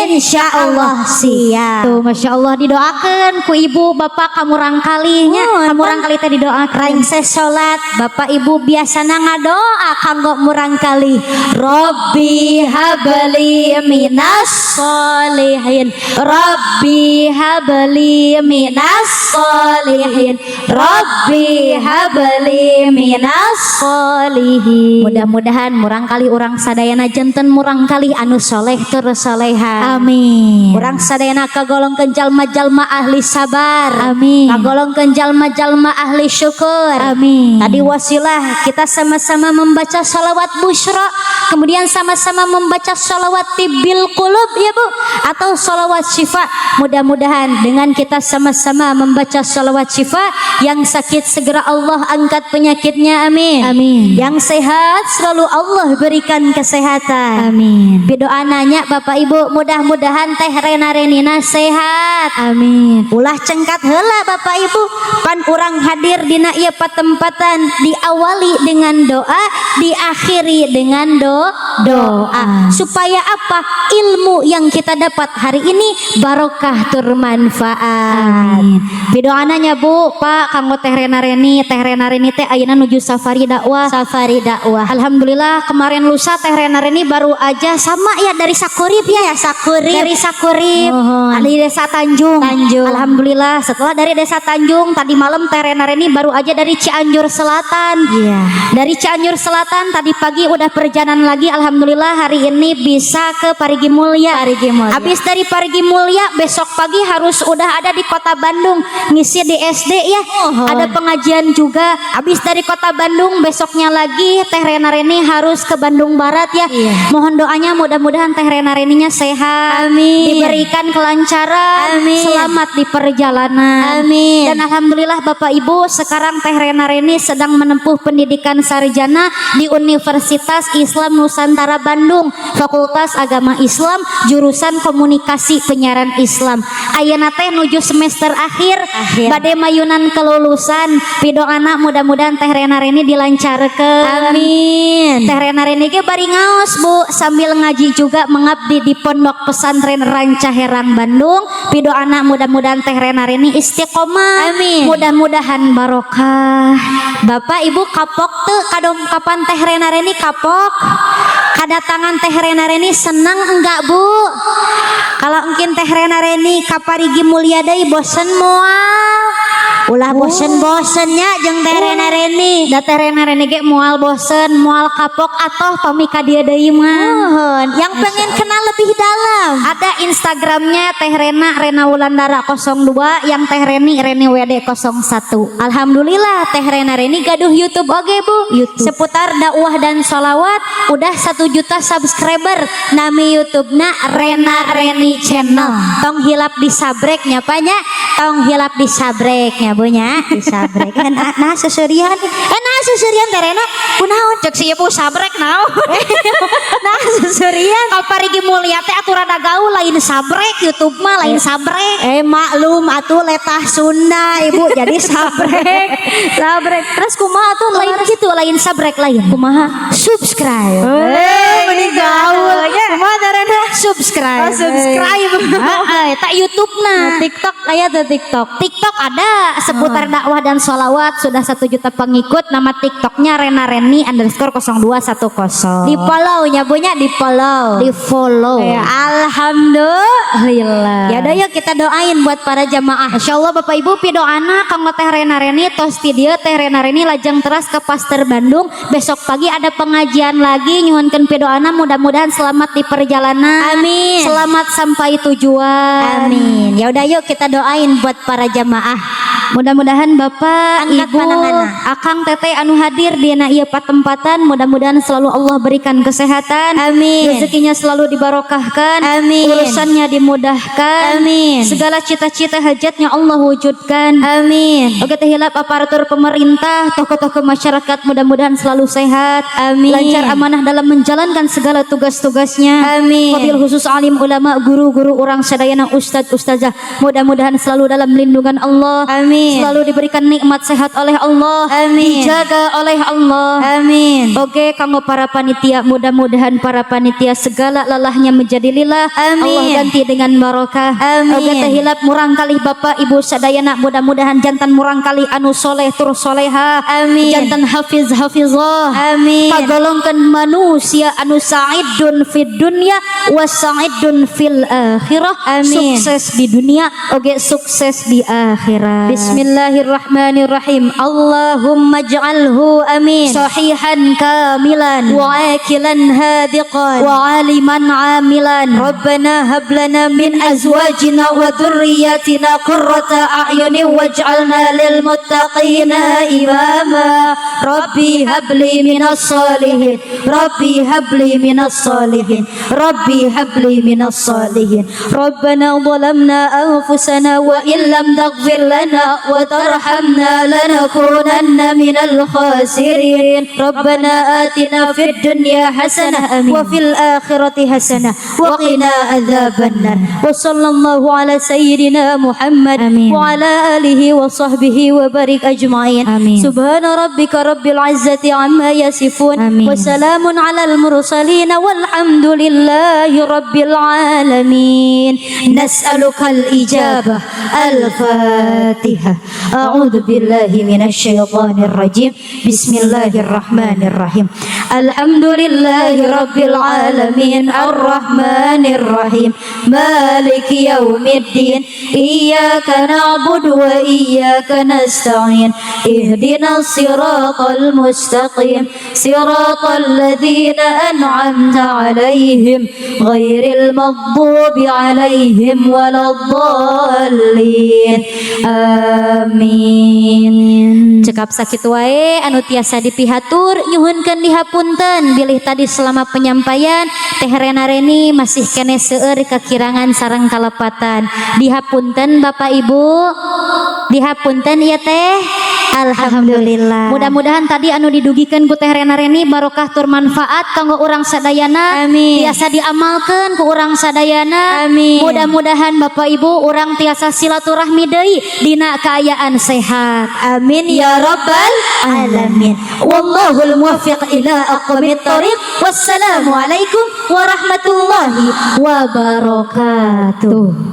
Insya Allah siap.
Tuh, Masya Allah, didoakan ku ibu bapak kamu rangkalinya. Kamu rangkali teh didoakan.
Raing salat Bapak Ibu biasana ngadoa kanggo murangkali. Rabbi habli minas solihin, Rabbi habli minas solihin, Rabbi habli minas solihin.
Mudah-mudahan murangkali urang sadayana janten murangkali anu soleh terus soleha.
Amin. Urang sadayana kagolongkeun jalma-jalma ahli sabar.
Amin.
Kagolongkeun jalma-jalma ahli syukur.
Amin.
Tadi wasilah kita sama-sama membaca salawat busyra, kemudian sama-sama membaca salawat tibil qulub ya Bu, atau salawat syifa. Mudah-mudahan dengan kita sama-sama membaca salawat syifa, yang sakit segera Allah angkat penyakitnya, amin.
Amin.
Yang sehat selalu Allah berikan kesehatan.
Amin.
Doa nanya Bapak Ibu, mudah-mudahan teh Rena Renina sehat.
Amin.
Ulah cengkat heula Bapak Ibu, pan urang hadir dina ieu patempatan, diawali dengan doa, diakhiri dengan doa. Supaya apa? Ilmu yang kita dapat hari ini barokah bermanfaat.
Bidoananya Bu, Pak, kanggo teh Rena Reni teh ayeuna nuju safari dakwah. Alhamdulillah kemarin lusa teh Rena Reni baru aja sama ya dari Sakurip ya. Dari Sakurip di Desa Tanjung. Alhamdulillah setelah dari Desa Tanjung tadi malam teh Rena Reni baru aja dari Cianjur Selatan. Dari Cianjur Selatan tadi pagi udah perjalanan lagi. Alhamdulillah hari ini bisa ke Parigi Mulya. Habis dari Parigi Mulya besok pagi harus udah ada di Kota Bandung ngisi di SD ya. Ada pengajian juga. Habis dari Kota Bandung besoknya lagi teh Rena Reni harus ke Bandung Barat ya. Mohon doanya mudah-mudahan teh Rena Reninya sehat.
Amin.
Diberikan kelancaran.
Amin.
Selamat di perjalanan.
Amin.
Dan alhamdulillah Bapak Ibu sekarang teh Rena Reni sedang menempuh pendidikan sarjana di Universitas Islam Nusantara Bandung, Fakultas Agama Islam, jurusan Komunikasi Penyiaran Islam. Ayeuna teh nuju semester akhir. Bade mayunan kelulusan. Pidoana mudah-mudahan teh Rena Reni dilancarkeun.
Amin.
Teh Rena Reni ge bari ngaos Bu, sambil ngaji juga mengabdi di Pondok Pesantren Ranca Herang Bandung. Pidoana mudah-mudahan teh Rena Reni istiqomah.
Amin.
Mudah-mudahan barokah.
Bapak Ibu kapok tuh kadom kapan teh Rena Reni kapok? Kedatangan teh Rena Reni senang enggak Bu? Kalau mungkin teh Rena Reni ka Parigi Mulya deui bosen moal. Ulah bosen-bosennya jeung teh Rena Reni.
Da teh Rena Reni ge moal bosen, moal kapok atoh pami ka dieu deui mah.
Yang pengen kenal lebih dalam,
ada Instagramnya teh Rena Wulandara 02, yang teh Reni WD 01.
alhamdulillah teh Rena Reni gaduh YouTube oge Bu. Seputar dakwah dan sholawat udah 1 juta subscriber. Nami YouTube-na Rena Reni Channel. Tong hilap di sabreknya panya, tong hilap di sabreknya bunya, di sabrek. Nah susurian teh Rena kunaon cek si ibu sabrek naon. Nah susurian
Ka Parigi Mulya teh aturan gaul lain sabrek, YouTube mah lain sabrek.
maklum atuh letah Sunda Ibu jadi sabrek.
Terus kumaha tuh lain gitu, lain sabrek lain.
Kumaha? Subscribe.
Mending gaul. Kumaha Rena? Subscribe.
Subscribe.
Tak YouTube-na.
TikTok aya tuh TikTok.
TikTok ada seputar dakwah dan sholawat, sudah 1 juta pengikut. Nama TikToknya Rena Reni _0210.
Di follow nya punya di follow. Alhamdulillah. Ya udah yuk kita doain buat para jamaah.
Insyaallah Bapak Ibu pidoana kanggo teh Rena Reni tos ti dieu teh Rena Reni lajeng teras ke Pasteur Bandung. Besok pagi ada pengajian lagi, nyuhunkeun pidoana mudah-mudahan selamat di perjalanan.
Amin. Amin.
Selamat sampai tujuan.
Amin. Ya udah yuk kita doain buat para jamaah.
Mudah-mudahan Bapak,
Angkat
Ibu,
pandanganna.
Akang, Teteh anu hadir di ieu patempatan, mudah-mudahan selalu Allah berikan kesehatan.
Amin.
Rezekinya selalu dibarokahkan.
Amin.
Urusannya dimudahkan.
Amin.
Segala cita-cita hajatnya Allah wujudkan.
Amin.
Oke teh hilap aparatur pemerintah, tokoh-tokoh masyarakat mudah-mudahan selalu sehat.
Amin.
Lancar amanah dalam menjalankan segala tugas-tugasnya.
Amin.
Wabil khusus alim ulama, guru-guru orang sadayana, ustadz ustazah, mudah-mudahan selalu dalam lindungan Allah.
Amin.
Selalu diberikan nikmat sehat oleh Allah.
Amin.
Dijaga oleh Allah.
Amin.
Oke, kanggo para panitia, mudah-mudahan para panitia segala lelahnya menjadi lillah.
Amin.
Allah ganti dengan barokah.
Amin.
Oke teh hilap murang kali Bapak Ibu sadayana, mudah-mudahan jantan murang kali anu soleh tur soleha.
Amin.
Jantan hafiz hafizah.
Amin.
Kagolongkeun manusia anu sa'idun fid dunya wa sa'idun fil akhirah.
Amin.
Sukses di dunia, oke sukses di akhirat.
Bismillahirrahmanirrahim. Allahumma ij'alhu amin.
Sahihan kamilan
Wa akilan hadiqan.
wa aliman amilan.
Rabbana hab lana min azwajina wa dhurriyyatina qurrata a'yunin waj'alna lil muttaqina imama. Rabbi habli minas salihin. Rabbi habli minas salihin. Rabbi habli minas salihin. Rabbana zalamna anfusana wa illam taghfir lana wa tarhamna lanakunanna minal khasirin. Rabbana atina fid dunya hasanah wa fil akhirati hasanah wa qina adzabannar. Wa sallallahu ala sayyidina Muhammad
Amin.
wa ala alihi wa sahbihi wa barik ajma'in.
Amin.
Subhana rabbika rabbil izzati amma yasifun.
Amin.
Wa salamun alal mursalin walhamdulillahi rabbil alamin. Nas'alukal ijabah. Al-Fatihah. A'udzu billahi minasy syaithanir rajim. Bismillahirrahmanirrahim. Alhamdulillahi rabbil alamin. Arrahmanir rahim. Maliki yaumiddin. Iyyaka na'budu wa iyyaka nasta'in. Ihdinas siratal mustaqim. Siratal ladzina an'amta 'alaihim ghairil maghdubi 'alaihim waladdallin. Amin. Cekap sakit wae anu tiasa dipihatur nyuhunkeun dihapunten bilih tadi selama penyampaian Teh Rena Reni masih kene seueur kakirangan sareng kalepatan. Dihapunten Bapak Ibu. Dihapunten ieu teh. Alhamdulillah. Mudah-mudahan tadi anu didugikeun ku Teh Rena Reni barokah tur manfaat kanggo urang sadayana.
Amin.
Tiasa diamalkeun ku urang sadayana.
Amin.
Mudah-mudahan Bapak Ibu urang tiasa silaturahmi deui dina kaayaan sehat. Amin ya rabbal alamin. Wallahul muwaffiq ila aqwamit thoriq. Wassalamu alaikum warahmatullahi wabarakatuh.